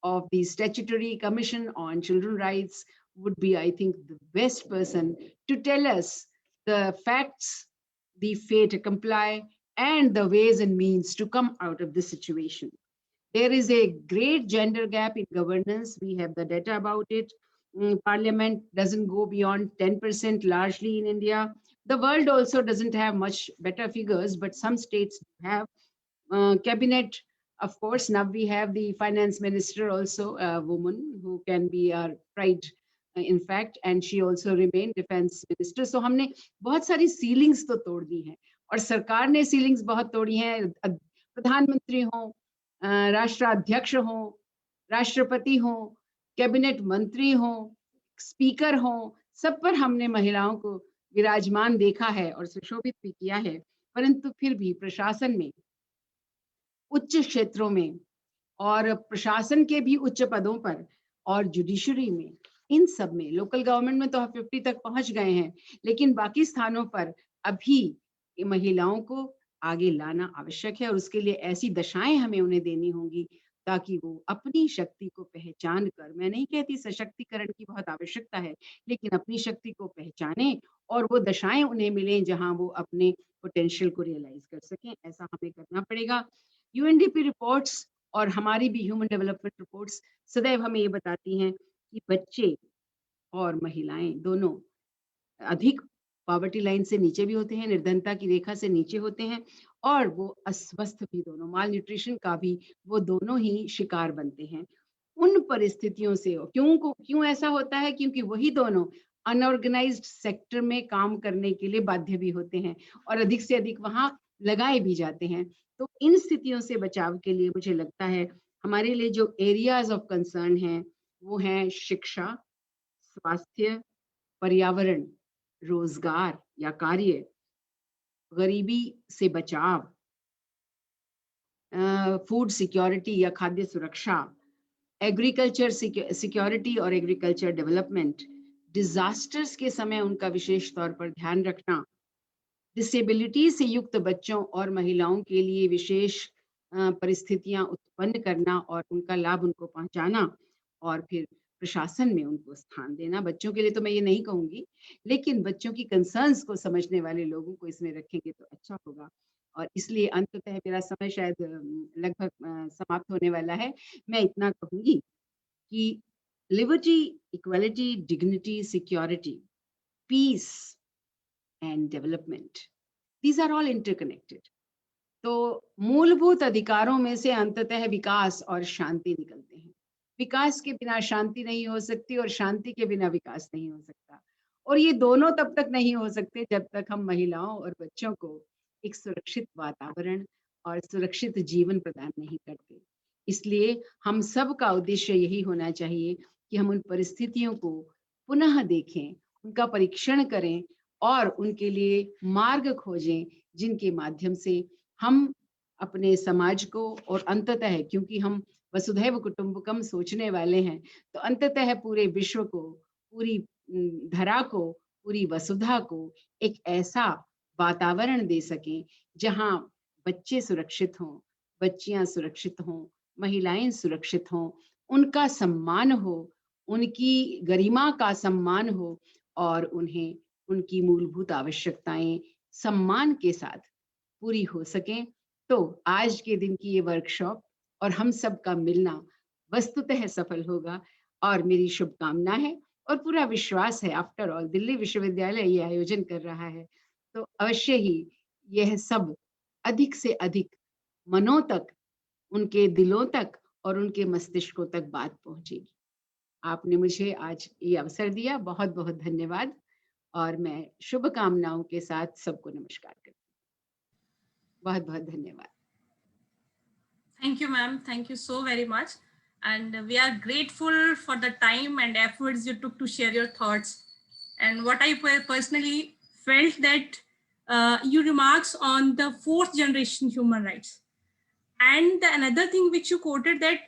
of the Statutory Commission on Children's Rights would be, I think, the best person to tell us the facts, the fait accompli, and the ways and means to come out of this situation. There is a great gender gap in governance. We have the data about it. Parliament doesn't go beyond 10% largely in India. The world also doesn't have much better figures, but some states have. Cabinet, of course, now we have the finance minister also, a woman who can be our pride, in fact, and she also remained defense minister. So हमने बहुत सारी ceilings तो तोड़ दी हैं और सरकार ने ceilings बहुत तोड़ी हैं। प्रधानमंत्री हो, राष्ट्राध्यक्ष हो, राष्ट्रपति हो, कैबिनेट मंत्री हो, स्पीकर हो, सब पर हमने महिलाओं को विराजमान देखा है और सुशोभित भी किया है। परंतु फिर भी प्रशासन में, उच्च क्षेत्रों में और प्रशासन के भी उच्च पदों पर और जुडिशरी में, इन सब में, लोकल गवर्नमेंट में तो 50 तक पहुंच गए हैं, लेकिन बाकी स्थानों पर अभी महिलाओं को आगे लाना आवश्यक है और उसके लिए ऐसी दशाएं हमें उन्हें देनी होंगी ताकि वो अपनी शक्ति को पहचान कर, मैं नहीं कहती सशक्तिकरण की बहुत आवश्यकता है, लेकिन अपनी शक्ति को पहचाने और वो दशाएं उन्हें मिलें जहां वो अपने पोटेंशियल को रियलाइज कर सकें। ऐसा हमें करना पड़ेगा। यूएनडीपी रिपोर्ट्स और हमारी भी ह्यूमन डेवलपमेंट रिपोर्ट्स सदैव हमें ये बताती हैं कि बच्चे और महिलाएं दोनों अधिक पॉवर्टी लाइन से नीचे भी होते हैं, निर्धनता की रेखा से नीचे होते हैं और वो अस्वस्थ भी दोनों, माल न्यूट्रिशन का भी वो दोनों ही शिकार बनते हैं। उन परिस्थितियों से क्यों ऐसा होता है? क्योंकि वही दोनों अनऑर्गेनाइज्ड सेक्टर में काम करने के लिए बाध्य भी होते हैं और अधिक से अधिक वहां लगाए भी जाते हैं। तो इन स्थितियों से बचाव के लिए मुझे लगता है हमारे लिए जो एरियाज ऑफ कंसर्न हैं वो हैं शिक्षा, स्वास्थ्य, पर्यावरण, रोजगार या कार्य, गरीबी से बचाव, फूड सिक्योरिटी या खाद्य सुरक्षा, एग्रीकल्चर सिक्योरिटी और एग्रीकल्चर डेवलपमेंट, डिजास्टर्स के समय उनका विशेष तौर पर ध्यान रखना, डिसेबिलिटी से युक्त बच्चों और महिलाओं के लिए विशेष परिस्थितियां उत्पन्न करना और उनका लाभ उनको पहुंचाना और फिर प्रशासन में उनको स्थान देना। बच्चों के लिए तो मैं ये नहीं कहूंगी, लेकिन बच्चों की कंसर्न्स को समझने वाले लोगों को इसमें रखेंगे तो अच्छा होगा। और इसलिए अंततः मेरा समय शायद लगभग समाप्त होने वाला है। मैं इतना कहूंगी कि liberty, equality, dignity, security, peace and development, these are all interconnected. तो मूलभूत अधिकारों में से अंततः विकास और शांति निकलते हैं। विकास के बिना शांति नहीं हो सकती और शांति के बिना विकास नहीं हो सकता। और ये दोनों तब तक नहीं हो सकते जब तक हम महिलाओं और बच्चों को एक सुरक्षित वातावरण और सुरक्षित जीवन प्रदान नहीं करते। इसलिए हम सब का उद्देश्य यही होना चाहिए कि हम उन परिस्थितियों को पुनः देखें, उनका परीक्षण करें और उनके लिए मार्ग खोजें जिनके माध्यम से हम अपने समाज को और अंततः, क्योंकि हम वसुधैव कुटुंबकम सोचने वाले हैं, तो अंततः पूरे विश्व को, पूरी धरा को, पूरी वसुधा को एक ऐसा वातावरण दे सकें जहां बच्चे सुरक्षित हों, बच्चियां सुरक्षित हों, महिलाएं सुरक्षित हों, उनका सम्मान हो, उनकी गरिमा का सम्मान हो और उन्हें उनकी मूलभूत आवश्यकताएं सम्मान के साथ पूरी हो सकें। तो आज के दिन की ये वर्कशॉप और हम सब का मिलना वस्तुतः सफल होगा और मेरी शुभकामना है और पूरा विश्वास है। आफ्टर ऑल दिल्ली विश्वविद्यालय ये आयोजन कर रहा है तो अवश्य ही यह सब अधिक से अधिक मनों तक, उनके दिलों तक और उनके मस्तिष्कों तक बात पहुंचेगी। आपने मुझे आज ये अवसर दिया, बहुत बहुत धन्यवाद। और मैं शुभकामनाओं के साथ सबको नमस्कार करती हूँ। बहुत बहुत धन्यवाद। Thank you, ma'am. Thank you so very much. And we are grateful for the time and efforts you took to share your thoughts. And what I personally felt that your remarks on the fourth generation human rights. And another thing which you quoted, that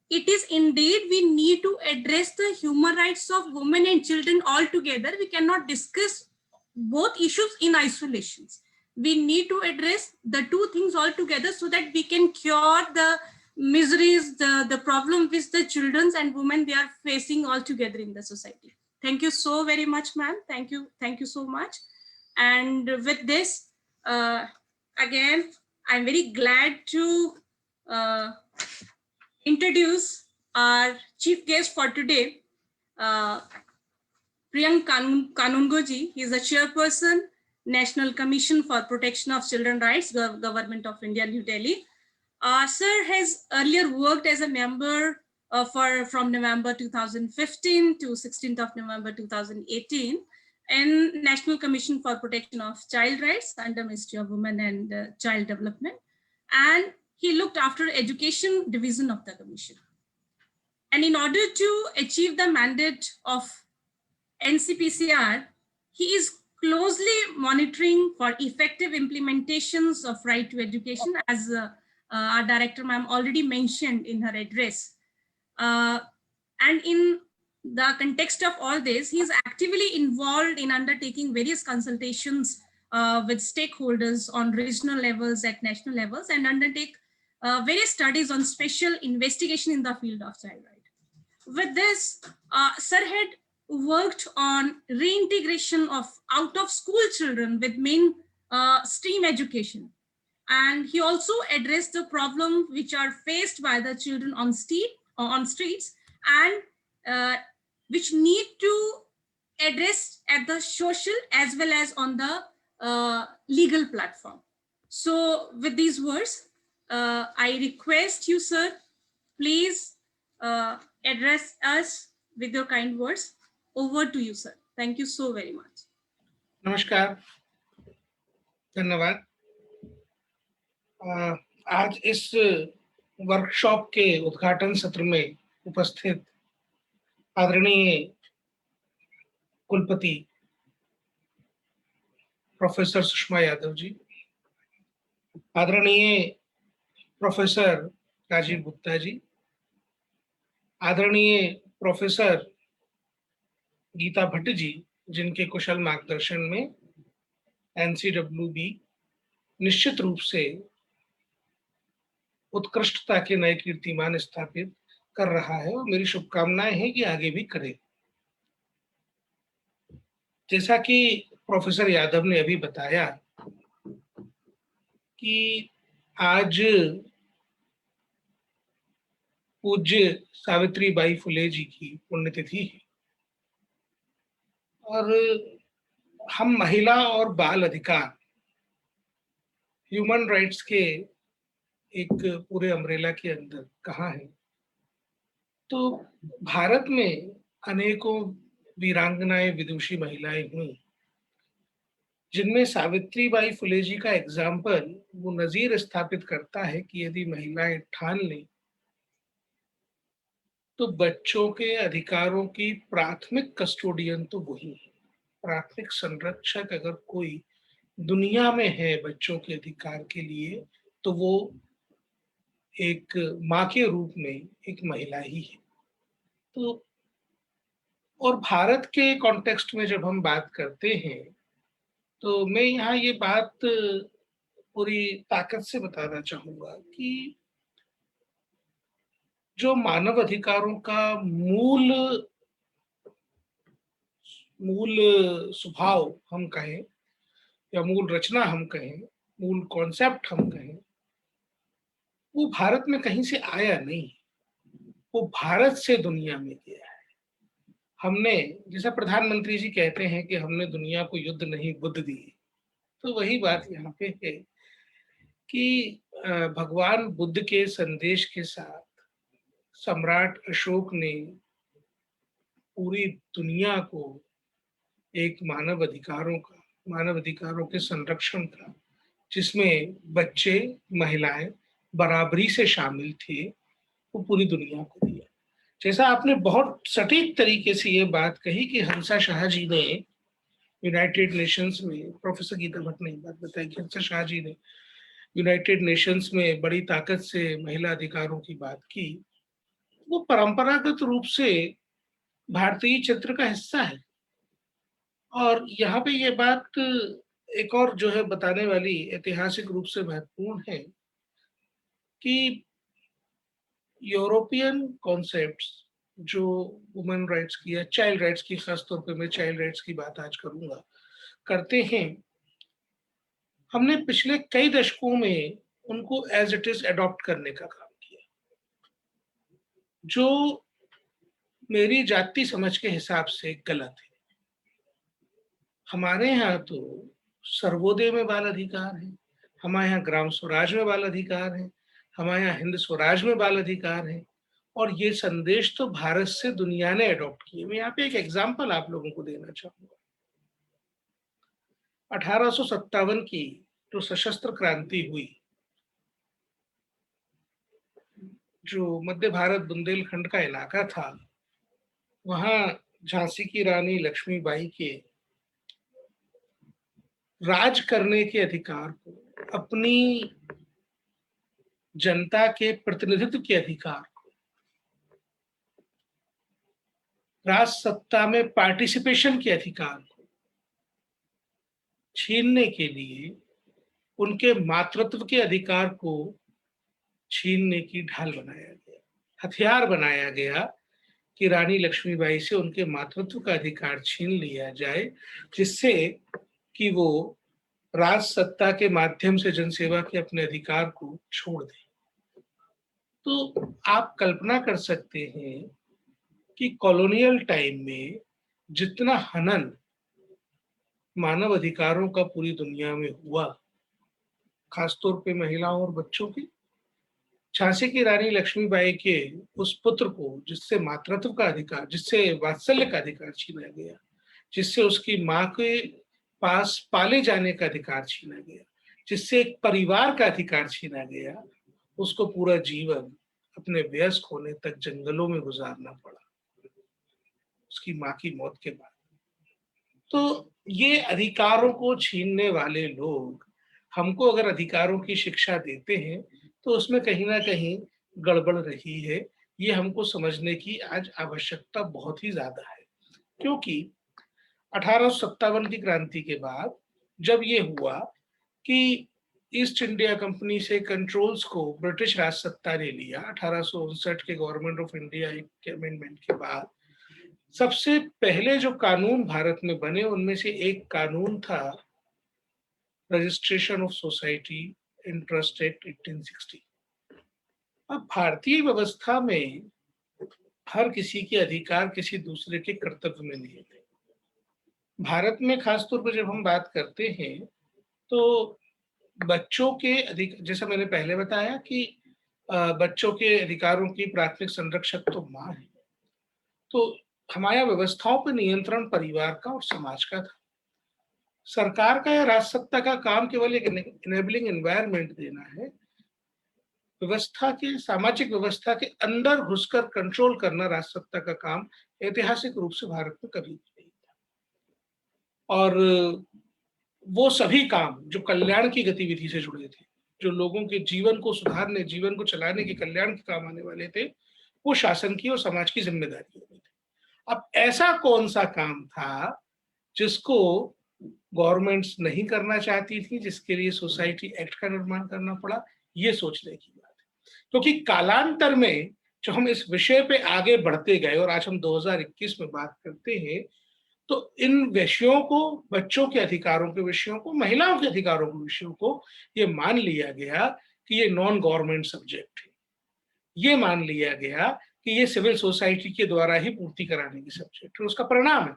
it is indeed we need to address the human rights of women and children all together. We cannot discuss both issues in isolations. We need to address the two things all together so that we can cure the miseries, the problem with the children and women they are facing all together in the society. Thank you so very much, ma'am. Thank you so much. And with this, again, I'm very glad to introduce our chief guest for today, Priyank Kanungoji. He is the chairperson, National Commission for Protection of Children's Rights, Government of India, New Delhi. Sir has earlier worked as a member from November 2015 to 16th of November 2018 in National Commission for Protection of Child Rights under Ministry of Women and Child Development. And he looked after education division of the commission. And in order to achieve the mandate of NCPCR, he is closely monitoring for effective implementations of right to education, as our director ma'am already mentioned in her address. And in the context of all this, he is actively involved in undertaking various consultations with stakeholders on regional levels, at national levels, and undertake various studies on special investigation in the field of child rights. With this, Sir had worked on reintegration of out-of-school children with mainstream education. And he also addressed the problem which are faced by the children on streets and which need to address at the social as well as on the legal platform. So with these words, I request you, sir, please address us with your kind words. Over to you, sir. Thank you so very much. नमस्कार, धन्यवाद। आज इस workshop के उद्घाटन सत्र में उपस्थित आदरणीय कुलपति प्रोफेसर सुषमा यादव जी, आदरणीय प्रोफेसर राजीव गुप्ता जी, आदरणीय प्रोफेसर गीता भट्ट जी, जिनके कुशल मार्गदर्शन में NCWB निश्चित रूप से उत्कृष्टता के नए कीर्तिमान स्थापित कर रहा है और मेरी शुभकामनाएं हैं कि आगे भी करे। जैसा कि प्रोफेसर यादव ने अभी बताया कि आज पूज्य सावित्रीबाई फुले जी की पुण्यतिथि है और हम महिला और बाल अधिकार, ह्यूमन राइट्स के एक पूरे अम्ब्रेला के अंदर कहाँ है, तो भारत में अनेकों वीरांगनाएं, विदुषी महिलाएं हुई, जिनमें सावित्रीबाई फुले जी का एग्जाम्पल वो नजीर स्थापित करता है कि यदि महिलाएं ठान लें तो बच्चों के अधिकारों की प्राथमिक कस्टोडियन तो वही है। प्राथमिक संरक्षक अगर कोई दुनिया में है बच्चों के अधिकार के लिए तो वो एक माँ के रूप में एक महिला ही है। तो और भारत के कॉन्टेक्स्ट में जब हम बात करते हैं तो मैं यहाँ ये बात पूरी ताकत से बताना चाहूंगा कि जो मानव अधिकारों का मूल स्वभाव हम कहें या मूल रचना हम कहें, मूल कॉन्सेप्ट हम कहें, वो भारत में कहीं से आया नहीं, वो भारत से दुनिया में गया है। हमने, जैसा प्रधानमंत्री जी कहते हैं कि हमने दुनिया को युद्ध नहीं बुद्ध दी, तो वही बात यहाँ पे है कि भगवान बुद्ध के संदेश के साथ सम्राट अशोक ने पूरी दुनिया को एक मानव अधिकारों के संरक्षण का, जिसमें बच्चे महिलाएं बराबरी से शामिल थे, वो पूरी दुनिया को दिया। जैसा आपने बहुत सटीक तरीके से ये बात कही कि हंसा शाह जी ने यूनाइटेड नेशंस में, प्रोफेसर गीता भट्ट ने बात बताई कि हंसा शाह जी ने यूनाइटेड नेशंस में बड़ी ताकत से महिला अधिकारों की बात की, वो परंपरागत रूप से भारतीय चित्र का हिस्सा है। और यहाँ पे ये बात एक और जो है बताने वाली, ऐतिहासिक रूप से महत्वपूर्ण है कि यूरोपियन कॉन्सेप्ट्स जो वुमेन राइट्स की या चाइल्ड राइट्स की, खासतौर पे मैं चाइल्ड राइट्स की बात आज करूंगा, करते हैं, हमने पिछले कई दशकों में उनको एज इट इज अडॉप्ट करने का काम किया, जो मेरी जाति समझ के हिसाब से गलत है। हमारे यहाँ तो सर्वोदय में बाल अधिकार है, हमारे यहाँ ग्राम स्वराज में बाल अधिकार है, हमारे यहाँ हिंद स्वराज में बाल अधिकार है, और ये संदेश तो भारत से दुनिया ने अडॉप्ट किए। मैं यहाँ पे एक एग्जाम्पल आप लोगों को देना चाहूंगा। 1857 की जो सशस्त्र क्रांति हुई, जो मध्य भारत बुंदेलखंड का इलाका था, वहां झांसी की रानी लक्ष्मीबाई के राज करने के अधिकार को, अपनी जनता के प्रतिनिधित्व के अधिकार को, राज सत्ता में पार्टिसिपेशन के अधिकार को छीनने के लिए, उनके मातृत्व के अधिकार को छीनने की ढाल बनाया गया, हथियार बनाया गया कि रानी लक्ष्मीबाई से उनके मातृत्व का अधिकार छीन लिया जाए, जिससे कि वो राज सत्ता के माध्यम से जनसेवा के अपने अधिकार को छोड़ दें। तो आप कल्पना कर सकते हैं कि कॉलोनियल टाइम में जितना हनन मानव अधिकारों का पूरी दुनिया में हुआ, खासतौर पे महिलाओं और बच्चों की, झांसी की रानी लक्ष्मीबाई के उस पुत्र को, जिससे मातृत्व का अधिकार, जिससे वात्सल्य का अधिकार छीना गया, जिससे उसकी माँ के पास पाले जाने का अधिकार छीना गया, जिससे एक परिवार का अधिकार छीना गया, उसको पूरा जीवन अपने वयस्क होने तक जंगलों में गुजारना पड़ा उसकी माँ की मौत के बाद। तो ये अधिकारों को छीनने वाले लोग हमको अगर अधिकारों की शिक्षा देते हैं तो उसमें कहीं ना कहीं गड़बड़ रही है। ये हमको समझने की आज आवश्यकता बहुत ही ज्यादा है, क्योंकि 1857 की क्रांति के बाद जब ये हुआ कि ईस्ट इंडिया कंपनी से कंट्रोल्स को ब्रिटिश राज सत्ता ने लिया, 1859 के गवर्नमेंट ऑफ इंडिया के अमेंडमेंट के बाद सबसे पहले जो कानून भारत में बने, उनमें से एक कानून था registration of society in trust act 1860। अब भारतीय व्यवस्था में हर किसी के अधिकार किसी दूसरे के कर्तव्य में नहीं थे। भारत में खासतौर पर जब हम बात करते हैं तो बच्चों के अधिकार, जैसा मैंने पहले बताया कि बच्चों के अधिकारों की प्राथमिक संरक्षक तो माँ है, तो हमारे व्यवस्थाओं पर नियंत्रण परिवार का और समाज का था। सरकार का या राज सत्ता का काम केवल एक इनेबलिंग एनवायरनमेंट देना है, व्यवस्था के, सामाजिक व्यवस्था के अंदर घुसकर कंट्रोल करना राज सत्ता का काम ऐतिहासिक रूप से भारत में कभी नहीं था। और वो सभी काम जो कल्याण की गतिविधि से जुड़े थे, जो लोगों के जीवन को सुधारने, जीवन को चलाने के कल्याण के काम आने वाले थे, वो शासन की और समाज की जिम्मेदारी होती थी। अब ऐसा कौन सा काम था जिसको गवर्नमेंट्स नहीं करना चाहती थी, जिसके लिए सोसाइटी एक्ट का निर्माण करना पड़ा? ये सोचने की बात है, क्योंकि कालांतर में जो हम इस विषय पे आगे बढ़ते गए और आज हम 2021 में बात करते हैं, तो इन विषयों को, बच्चों के अधिकारों के विषयों को, महिलाओं के अधिकारों के विषयों को ये मान लिया गया कि ये नॉन गवर्नमेंट सब्जेक्ट है। ये मान लिया गया कि ये सिविल सोसाइटी के द्वारा ही पूर्ति कराने की सब्जेक्ट है। उसका परिणाम है,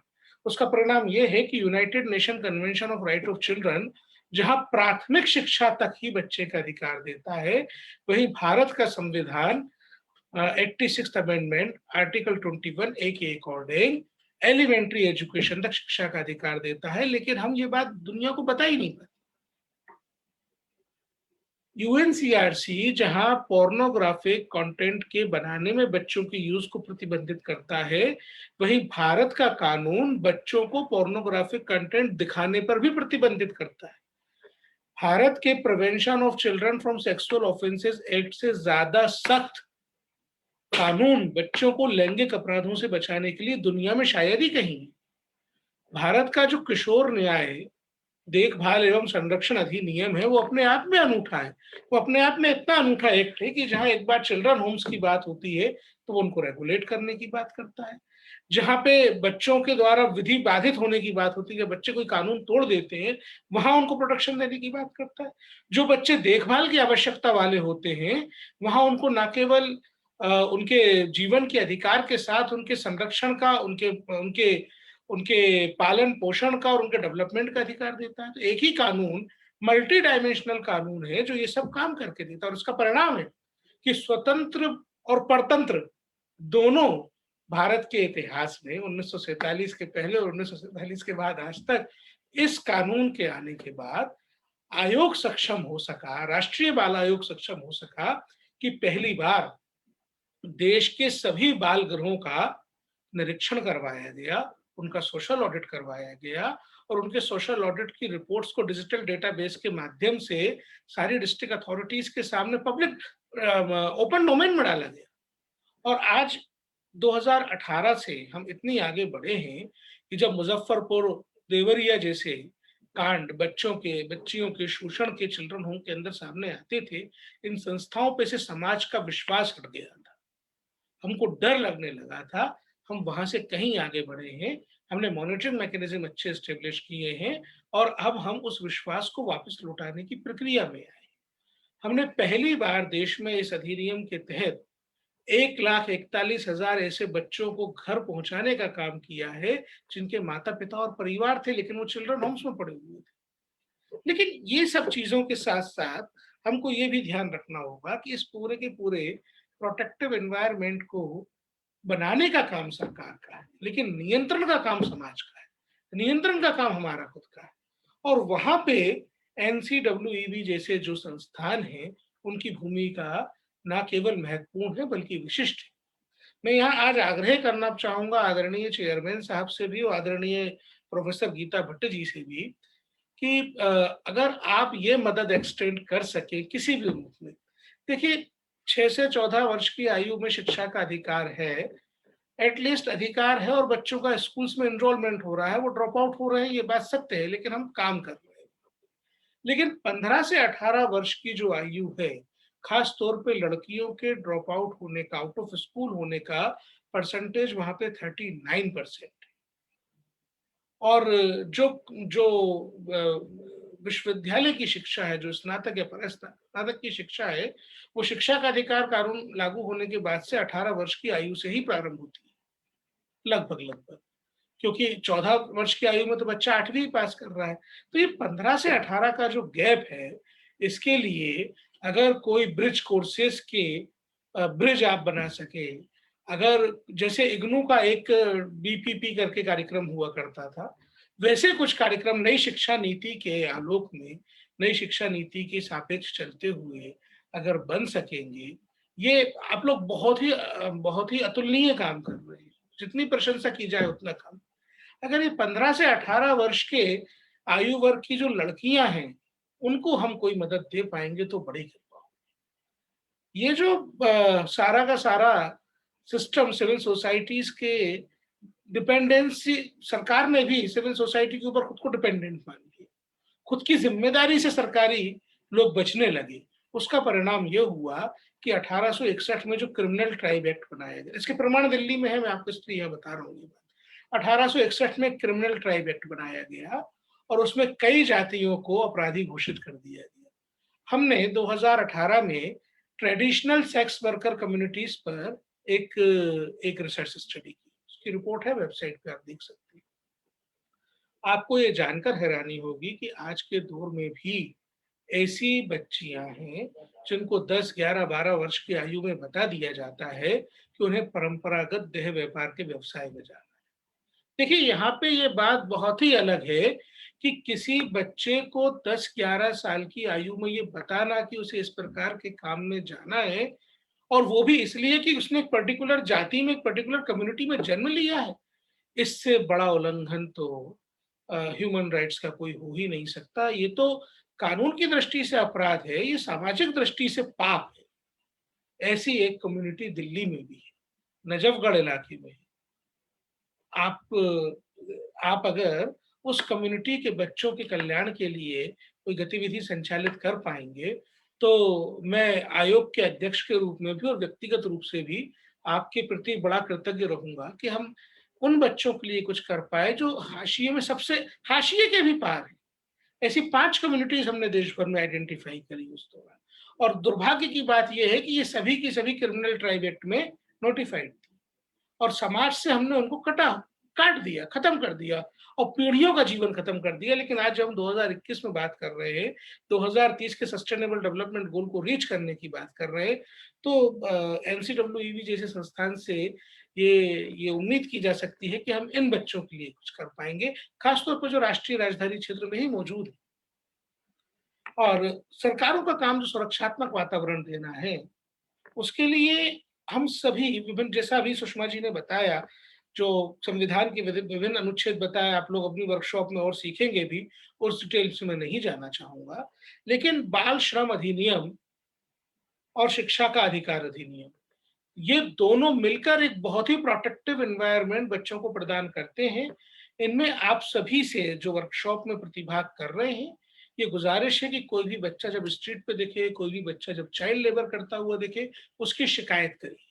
उसका परिणाम ये है कि United nation convention of right of children जहां प्राथमिक शिक्षा तक ही बच्चे का अधिकार देता है, वही भारत का संविधान 86th अमेंडमेंट आर्टिकल 21A के अकॉर्डिंग एलिमेंट्री एजुकेशन तक शिक्षा का अधिकार देता है। लेकिन हम ये बात दुनिया को बता ही नहीं पाते। यूएनसीआरसी जहां पोर्नोग्राफिक कंटेंट के बनाने में बच्चों के यूज को प्रतिबंधित करता है, वहीं भारत का कानून बच्चों को पोर्नोग्राफिक कंटेंट दिखाने पर भी प्रतिबंधित करता है। भारत के prevention of children from sexual offences act से ज्यादा सख्त कानून बच्चों को लैंगिक अपराधों से बचाने के लिए दुनिया में शायद ही कहीं है। भारत का जो किशोर न्याय देखभाल एवं संरक्षण अधिनियम है, वो अपने आप में अनूठा है। वो अपने आप में इतना अनूठा एक्ट है कि जहां एक बार चिल्ड्रन होम्स की बात होती है तो वो उनको रेगुलेट करने की बात करता है। जहां पे बच्चों के द्वारा विधि बाधित होने की बात होती है, बच्चे कोई कानून तोड़ देते हैं, वहां उनको प्रोटेक्शन देने की बात करता है। जो बच्चे देखभाल की आवश्यकता वाले होते हैं, वहां उनको न केवल उनके जीवन के अधिकार के साथ उनके संरक्षण का, उनके उनके उनके पालन पोषण का और उनके डेवलपमेंट का अधिकार देता है। तो एक ही कानून मल्टी डायमेंशनल कानून है जो ये सब काम करके देता है। और इसका परिणाम है कि स्वतंत्र और परतंत्र दोनों भारत के इतिहास में 1947 के पहले और 1947 के बाद आज तक इस कानून के आने के बाद आयोग सक्षम हो सका, राष्ट्रीय बाल आयोग सक्षम हो सका कि पहली बार देश के सभी बाल गृहों का निरीक्षण करवाया गया, उनका सोशल ऑडिट करवाया गया और उनके सोशल ऑडिट की रिपोर्ट्स को डिजिटल डेटाबेस के माध्यम से सारी डिस्ट्रिक्ट अथॉरिटीज के सामने पब्लिक ओपन डोमेन में डाला गया। और आज 2018 से हम इतनी आगे बढ़े हैं कि जब मुजफ्फरपुर, देवरिया जैसे कांड बच्चियों के शोषण के चिल्ड्रन होम के अंदर सामने आते थे, इन संस्थाओं पे से समाज का विश्वास हट गया था, हमको डर लगने लगा था। हम वहां से कहीं आगे बढ़े हैं, हमने मॉनिटरिंग मैकेनिज्म अच्छे एस्टेब्लिश किए हैं और अब हम उस विश्वास को वापस लौटाने की प्रक्रिया में आए। हमने पहली बार देश में इस अधिनियम के तहत 1,41,000 ऐसे बच्चों को घर पहुंचाने का काम किया है जिनके माता पिता और परिवार थे, लेकिन वो चिल्ड्रन होम्स में पड़े हुए थे। लेकिन ये सब चीजों के साथ साथ हमको ये भी ध्यान रखना होगा कि इस पूरे के पूरे प्रोटेक्टिव एनवायरनमेंट को बनाने का काम सरकार का है, लेकिन नियंत्रण का काम समाज का है, नियंत्रण का काम हमारा खुद का है। और वहां पे NCWEB जैसे जो संस्थान हैं, उनकी भूमिका ना केवल महत्वपूर्ण है बल्कि विशिष्ट है। मैं यहाँ आज आग्रह करना चाहूंगा आदरणीय चेयरमैन साहब से भी और आदरणीय प्रोफेसर गीता भट्ट जी से भी कि अगर आप ये मदद एक्सटेंड कर सके किसी भी रूप में। देखिए, 6 से 14 वर्ष की आयु में शिक्षा का अधिकार है, एटलीस्ट अधिकार है, और बच्चों का स्कूल्स में एनरोलमेंट हो रहा है, वो ड्रॉप आउट हो रहे हैं, ये बात सत्य है, लेकिन हम काम कर रहे हैं। लेकिन 15 से 18 वर्ष की जो आयु है, खास तौर पे लड़कियों के ड्रॉप आउट होने का, आउट ऑफ स्कूल होने का परसेंटेज वहां पे 39% है। और जो जो विश्वविद्यालय की शिक्षा है, जो स्नातक या स्नातक की शिक्षा है, वो शिक्षा का अधिकार कानून लागू होने के बाद से 18 वर्ष की आयु से ही प्रारंभ होती है, लगभग, क्योंकि 14 वर्ष की आयु में तो बच्चा 8वीं पास कर रहा है। तो ये 15 से 18 का जो गैप है, इसके लिए अगर कोई ब्रिज कोर्सेस के ब्रिज आप बना सके, अगर जैसे इग्नू का एक BPP करके कार्यक्रम हुआ करता था, वैसे कुछ कार्यक्रम नई शिक्षा नीति के आलोक में, नई शिक्षा नीति के सापेक्ष चलते हुए अगर बन सकेंगे, ये आप लोग बहुत ही अतुलनीय काम कर रहे हैं। जितनी प्रशंसा की जाए उतना कम। अगर ये 15 से 18 वर्ष के आयु वर्ग की जो लड़कियां हैं, उनको हम कोई मदद दे पाएंगे तो बड़ी कृपा होगी। ये जो सारा का सारा सिस्टम सिविल सोसाइटीज के डिपेंडेंसी, सरकार ने भी सिविल सोसाइटी के ऊपर खुद को डिपेंडेंट मान लिया, खुद की जिम्मेदारी से सरकारी लोग बचने लगे। उसका परिणाम यह हुआ कि 1861 में जो क्रिमिनल ट्राइब एक्ट बनाया गया, इसके प्रमाण दिल्ली में है, मैं आपको इसलिए यह बता रहा हूँ ये बात। 1861 में क्रिमिनल ट्राइब एक्ट बनाया गया और उसमें कई जातियों को अपराधी घोषित कर दिया गया। हमने 2018 में ट्रेडिशनल सेक्स वर्कर कम्युनिटीज पर एक रिसर्च स्टडी की, उसकी रिपोर्ट है, वेबसाइट पे आप देख सकते हैं। आपको ये जानकर हैरानी होगी कि आज के दौर में भी ऐसी बच्चियां हैं जिनको 10, 11, 12 वर्ष की आयु में बता दिया जाता है कि उन्हें परंपरागत देह व्यापार के व्यवसाय में जाना है। देखिए, यहाँ पे ये बात बहुत ही अलग है कि किसी बच्चे को 10-11 साल की आयु में ये बताना कि उसे इस प्रकार के काम में जाना है, और वो भी इसलिए कि उसने एक पर्टिकुलर जाति में, एक पर्टिकुलर कम्युनिटी में जन्म लिया है। इससे बड़ा उल्लंघन तो ह्यूमन राइट्स का कोई हो ही नहीं सकता। ये तो कानून की दृष्टि से अपराध है, ये सामाजिक दृष्टि से पाप है। ऐसी एक कम्युनिटी दिल्ली में भी है, नजफगढ़ इलाके में। आप अगर उस कम्युनिटी के बच्चों के कल्याण के लिए कोई गतिविधि संचालित कर पाएंगे, तो मैं आयोग के अध्यक्ष के रूप में भी और व्यक्तिगत रूप से भी आपके प्रति बड़ा कृतज्ञ रहूंगा कि हम उन बच्चों के लिए कुछ कर पाए जो हाशिए में, सबसे हाशिए के भी पार है। ऐसी 5 कम्युनिटीज हमने देश भर में आइडेंटिफाई करी उस दौरान, और दुर्भाग्य की बात यह है कि ये सभी की सभी क्रिमिनल ट्राइब एक्ट में नोटिफाइड थी, और समाज से हमने उनको काट दिया, खत्म कर दिया, और पीढ़ियों का जीवन खत्म कर दिया। लेकिन आज जब हम 2021 में बात कर रहे हैं, 2030 के सस्टेनेबल डेवलपमेंट गोल को रीच करने की बात कर रहे हैं, तो एनसीडब्ल्यूईवी जैसे संस्थान से ये उम्मीद की जा सकती है कि हम इन बच्चों के लिए कुछ कर पाएंगे, खासतौर पर जो राष्ट्रीय राजधानी क्षेत्र में ही मौजूद है। और सरकारों का काम जो सुरक्षात्मक वातावरण देना है, उसके लिए हम सभी विभिन्न, जैसा अभी सुषमा जी ने बताया, जो संविधान के विभिन्न अनुच्छेद बताए, आप लोग अपनी वर्कशॉप में और सीखेंगे भी, उस डिटेल्स में नहीं जाना चाहूंगा। लेकिन बाल श्रम अधिनियम और शिक्षा का अधिकार अधिनियम, ये दोनों मिलकर एक बहुत ही प्रोटेक्टिव एनवायरनमेंट बच्चों को प्रदान करते हैं। इनमें आप सभी से जो वर्कशॉप में प्रतिभाग कर रहे हैं, ये गुजारिश है कि कोई भी बच्चा जब स्ट्रीट पे दिखे, कोई भी बच्चा जब चाइल्ड लेबर करता हुआ दिखे, उसकी शिकायत करिए,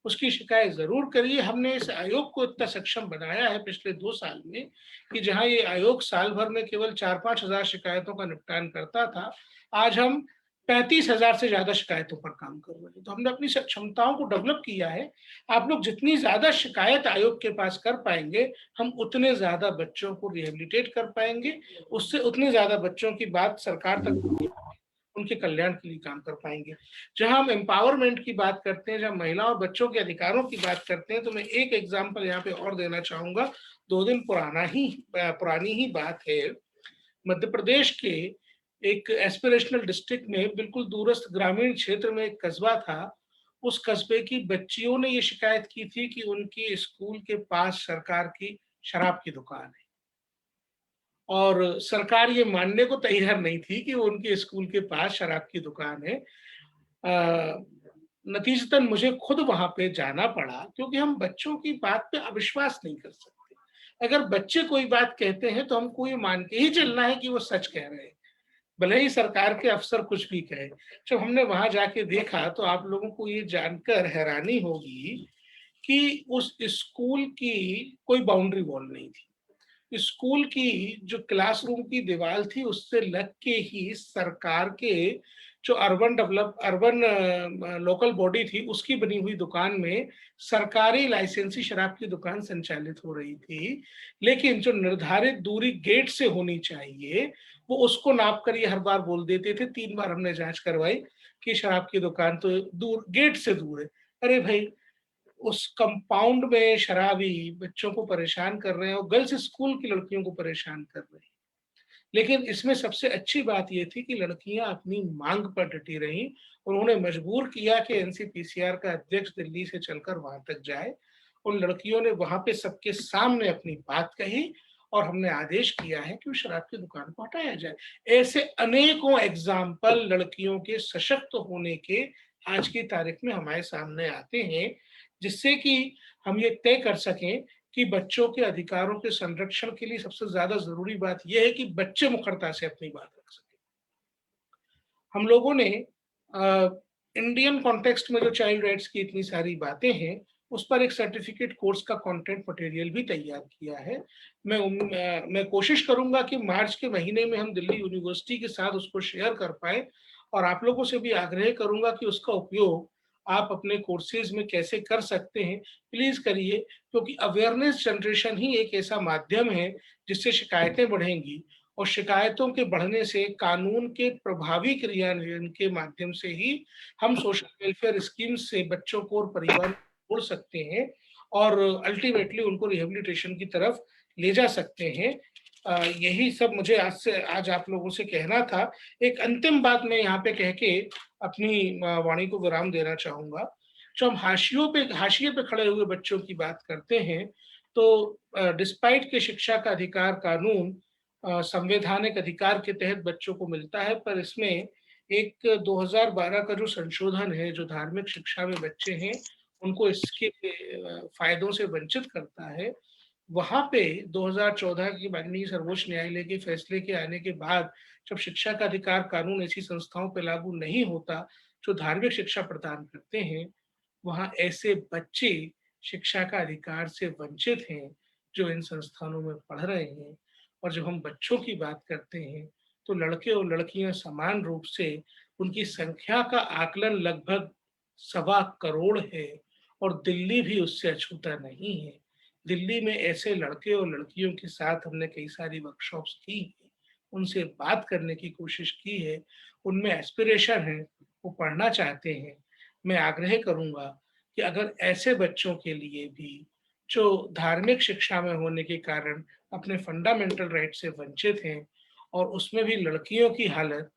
उसकी शिकायत जरूर करिए। हमने इस आयोग को इतना सक्षम बनाया है पिछले 2 साल में कि जहां ये आयोग साल भर में केवल 4-5 हजार शिकायतों का निपटान करता था, आज हम 35,000 से ज्यादा शिकायतों पर काम कर रहे हैं। तो हमने अपनी क्षमताओं को डेवलप किया है। आप लोग जितनी ज्यादा शिकायत आयोग के पास कर पाएंगे, हम उतने ज्यादा बच्चों को रिहेबिलिटेट कर पाएंगे, उससे उतने ज्यादा बच्चों की बात सरकार तक, उनके कल्याण के लिए काम कर पाएंगे। जहां हम एम्पावरमेंट की बात करते हैं, जहां महिला और बच्चों के अधिकारों की बात करते हैं, तो मैं एक एग्जाम्पल यहाँ पे और देना चाहूंगा। 2 दिन पुरानी ही बात है। मध्य प्रदेश के एक एस्पिरेशनल डिस्ट्रिक्ट में, बिल्कुल दूरस्थ ग्रामीण क्षेत्र में एक कस्बा था। उस कस्बे की बच्चियों ने ये शिकायत की थी कि उनके स्कूल के पास सरकार की शराब की दुकान है, और सरकार ये मानने को तैयार नहीं थी कि वो उनके स्कूल के पास शराब की दुकान है। नतीजतन मुझे खुद वहां पे जाना पड़ा, क्योंकि हम बच्चों की बात पे अविश्वास नहीं कर सकते। अगर बच्चे कोई बात कहते हैं तो हमको ये मान के ही चलना है कि वो सच कह रहे हैं, भले ही सरकार के अफसर कुछ भी कहे। जब हमने वहां जाके देखा तो आप लोगों को ये जानकर हैरानी होगी कि उस स्कूल की कोई बाउंड्री वॉल नहीं थी। स्कूल की जो क्लासरूम की दीवार थी, उससे लग के ही सरकार के जो अर्बन लोकल बॉडी थी, उसकी बनी हुई दुकान में सरकारी लाइसेंसी शराब की दुकान संचालित हो रही थी। लेकिन जो निर्धारित दूरी गेट से होनी चाहिए, वो उसको नाप कर ये हर बार बोल देते थे। 3 बार हमने जांच करवाई कि शराब की दुकान तो दूर, गेट से दूर है। अरे भाई, उस कंपाउंड में शराबी बच्चों को परेशान कर रहे हैं और गर्ल्स स्कूल की लड़कियों को परेशान कर रहे हैं। लेकिन इसमें सबसे अच्छी बात यह थी कि लड़कियां अपनी मांग पर डटी रहीं। उन्होंने मजबूर किया कि एनसीपीसीआर का अध्यक्ष दिल्ली से चलकर वहां तक जाए। उन लड़कियों ने वहां पे सबके सामने अपनी बात कही, और हमने आदेश किया है कि उस शराब की दुकान को हटाया जाए। ऐसे अनेकों एग्जाम्पल लड़कियों के सशक्त होने के आज की तारीख में हमारे सामने आते हैं, जिससे कि हम ये तय कर सकें कि बच्चों के अधिकारों के संरक्षण के लिए सबसे ज्यादा जरूरी बात यह है कि बच्चे मुखरता से अपनी बात रख सकें। हम लोगों ने इंडियन कॉन्टेक्स्ट में जो चाइल्ड राइट्स की इतनी सारी बातें हैं, उस पर एक सर्टिफिकेट कोर्स का कंटेंट मटेरियल भी तैयार किया है। मैं कोशिश करूंगा कि मार्च के महीने में हम दिल्ली यूनिवर्सिटी के साथ उसको शेयर कर पाए, और आप लोगों से भी आग्रह करूंगा कि उसका उपयोग आप अपने कोर्सेज में कैसे कर सकते हैं, प्लीज करिए, क्योंकि अवेयरनेस जनरेशन ही एक ऐसा माध्यम है जिससे शिकायतें बढ़ेंगी, और शिकायतों के बढ़ने से कानून के प्रभावी क्रियान्वयन के माध्यम से ही हम सोशल वेलफेयर स्कीम से बच्चों को और परिवार को जोड़ सकते हैं और अल्टीमेटली उनको रिहेबिलिटेशन की तरफ ले जा सकते हैं। यही सब मुझे आज आप लोगों से कहना था। एक अंतिम बात मैं यहाँ पे कह के अपनी वाणी को विराम देना चाहूंगा। जो हम हाशिए पे खड़े हुए बच्चों की बात करते हैं, तो डिस्पाइट के शिक्षा का अधिकार कानून संवैधानिक अधिकार के तहत बच्चों को मिलता है, पर इसमें एक 2012 का जो संशोधन है जो धार्मिक शिक्षा में बच्चे हैं उनको इसके फायदों से वंचित करता है, वहां पे 2014 की माननीय सर्वोच्च न्यायालय के फैसले के आने के बाद जब शिक्षा का अधिकार कानून ऐसी संस्थाओं पर लागू नहीं होता जो धार्मिक शिक्षा प्रदान करते हैं, वहां ऐसे बच्चे शिक्षा का अधिकार से वंचित हैं जो इन संस्थानों में पढ़ रहे हैं। और जब हम बच्चों की बात करते हैं तो लड़के और लड़कियां समान रूप से उनकी संख्या का आकलन लगभग 1.25 करोड़ है, और दिल्ली भी उससे अछूता नहीं है। दिल्ली में ऐसे लड़के और लड़कियों के साथ हमने कई सारी वर्कशॉप्स की है, उनसे बात करने की कोशिश की है, उनमें एस्पिरेशन है, वो पढ़ना चाहते हैं। मैं आग्रह करूंगा कि अगर ऐसे बच्चों के लिए भी जो धार्मिक शिक्षा में होने के कारण अपने फंडामेंटल राइट से वंचित हैं, और उसमें भी लड़कियों की हालत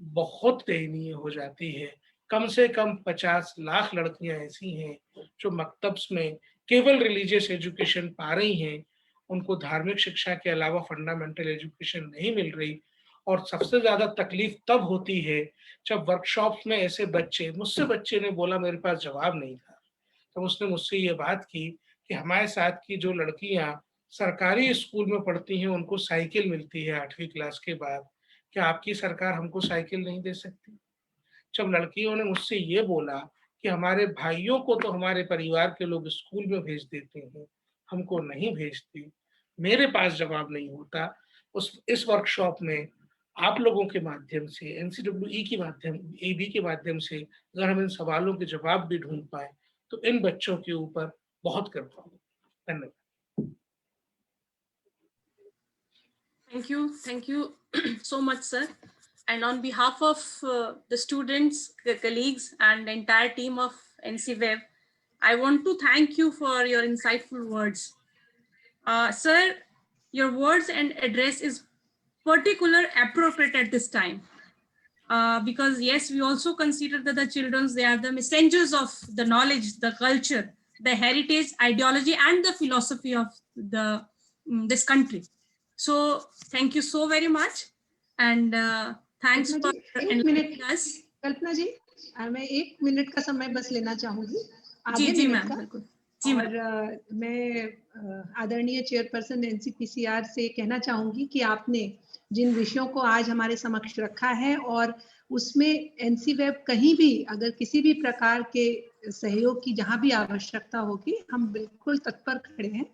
बहुत दयनीय हो जाती है। कम से कम 50 लाख लड़कियां ऐसी हैं जो मकतब्स में केवल रिलीजियस एजुकेशन पा रही हैं, उनको धार्मिक शिक्षा के अलावा फंडामेंटल एजुकेशन नहीं मिल रही। और सबसे ज्यादा तकलीफ तब होती है जब वर्कशॉप्स में ऐसे बच्चे ने बोला मेरे पास जवाब नहीं था, तब उसने मुझसे ये बात की कि हमारे साथ की जो लड़कियां सरकारी स्कूल में पढ़ती हैं उनको साइकिल मिलती है 8वीं क्लास के बाद, क्या आपकी सरकार हमको साइकिल नहीं दे सकती? जब लड़कियों ने मुझसे ये बोला कि हमारे भाइयों को तो हमारे परिवार के लोग स्कूल में भेज देते हैं, हमको नहीं भेजते, मेरे पास जवाब नहीं होता। इस वर्कशॉप में आप लोगों के माध्यम से, एनसीडब्ल्यूई के माध्यम, एबी के माध्यम से अगर हम इन सवालों के जवाब भी ढूंढ पाए तो इन बच्चों के ऊपर बहुत कर पाऊंगा। धन्यवाद। Thank you so much, sir. And on behalf of the students, the colleagues, and the entire team of NCWeb, I want to thank you for your insightful words. Sir, your words and address is particularly appropriate at this time. Because yes, we also consider that the children, they are the messengers of the knowledge, the culture, the heritage, ideology, and the philosophy of this country. So thank you so very much, and thanks for enlightening us. कल्पना जी, मैं 1 minute का समय बस लेना चाहूंगी। जी ma'am, बिल्कुल। जी ma'am. और मैं आदरणीय चेयरपर्सन एनसीपीसीआर से कहना चाहूंगी कि आपने जिन विषयों को आज हमारे समक्ष रखा है और उसमें एनसीवेब कहीं भी अगर किसी भी प्रकार के सहयोग की जहां भी आवश्यकता होगी, हम बिल्कुल तत्पर खड़े हैं।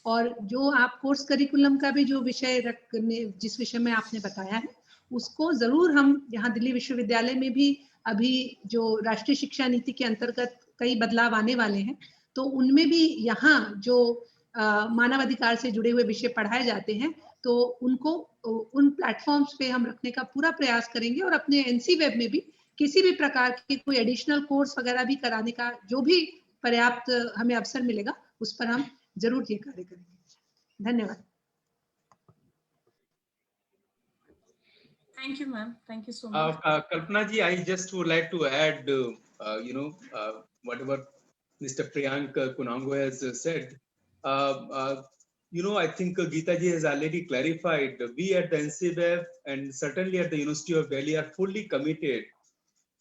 और जो आप कोर्स करिकुलम का भी जो विषय रखने, जिस विषय में आपने बताया है, उसको जरूर हम यहाँ दिल्ली विश्वविद्यालय में भी अभी जो राष्ट्रीय शिक्षा नीति के अंतर्गत कई बदलाव आने वाले हैं, तो उनमें भी यहाँ जो मानवाधिकार से जुड़े हुए विषय पढ़ाए जाते हैं, तो उनको उन प्लेटफॉर्म्स पे हम रखने का पूरा प्रयास करेंगे। और अपने एनसीवेब में भी किसी भी प्रकार के कोई एडिशनल कोर्स वगैरह भी कराने का जो भी पर्याप्त हमें अवसर मिलेगा, उस पर हम जरूर ये कार्य करेंगे। धन्यवाद। Thank you, ma'am. Thank you so much. Kalpana ji, I just would like to add, whatever Mr. Priyank Kunango has said. I think Geeta ji has already clarified. We at the NCWeb and certainly at the University of Delhi are fully committed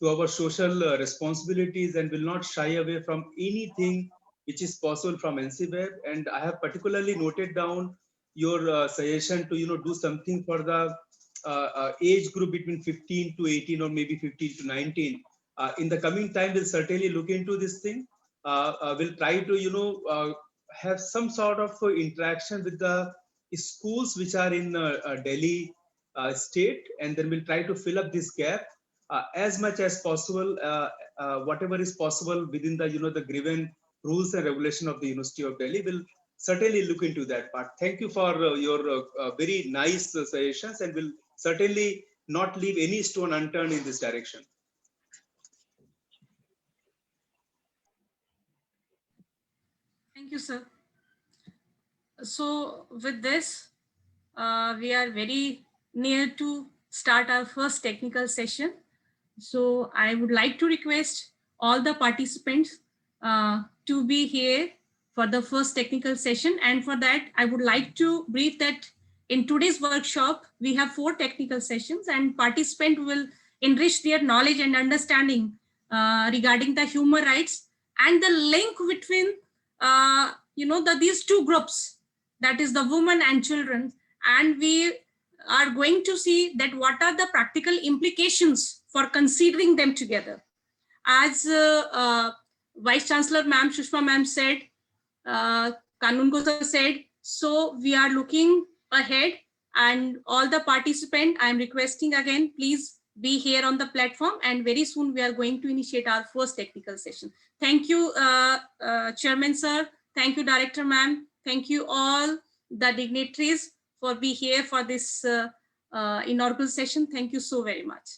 to our social responsibilities and will not shy away from anything which is possible from NCWeb. And I have particularly noted down your suggestion to do something for the age group between 15 to 18 or maybe 15 to 19. In the coming time, we'll certainly look into this thing. We'll try to have some sort of interaction with the schools which are in Delhi state, and then we'll try to fill up this gap. as much as possible, whatever is possible within the the given rules and regulation of the University of Delhi, will certainly look into that part. Thank you for your very nice suggestions, and will certainly not leave any stone unturned in this direction. Thank you, sir. So with this, we are very near to start our first technical session. So I would like to request all the participants to be here for the first technical session. And for that, I would like to brief that in today's workshop, we have 4 technical sessions, and participants will enrich their knowledge and understanding regarding the human rights and the link between these 2 groups, that is the women and children. And we are going to see that what are the practical implications for considering them together. As Vice Chancellor Ma'am Sushma Ma'am said, Kanungo sir said, so we are looking ahead, and all the participants, I am requesting again, please be here on the platform, and very soon we are going to initiate our first technical session. Thank you, Chairman sir. Thank you, Director Ma'am. Thank you all the dignitaries for being here for this inaugural session. Thank you so very much.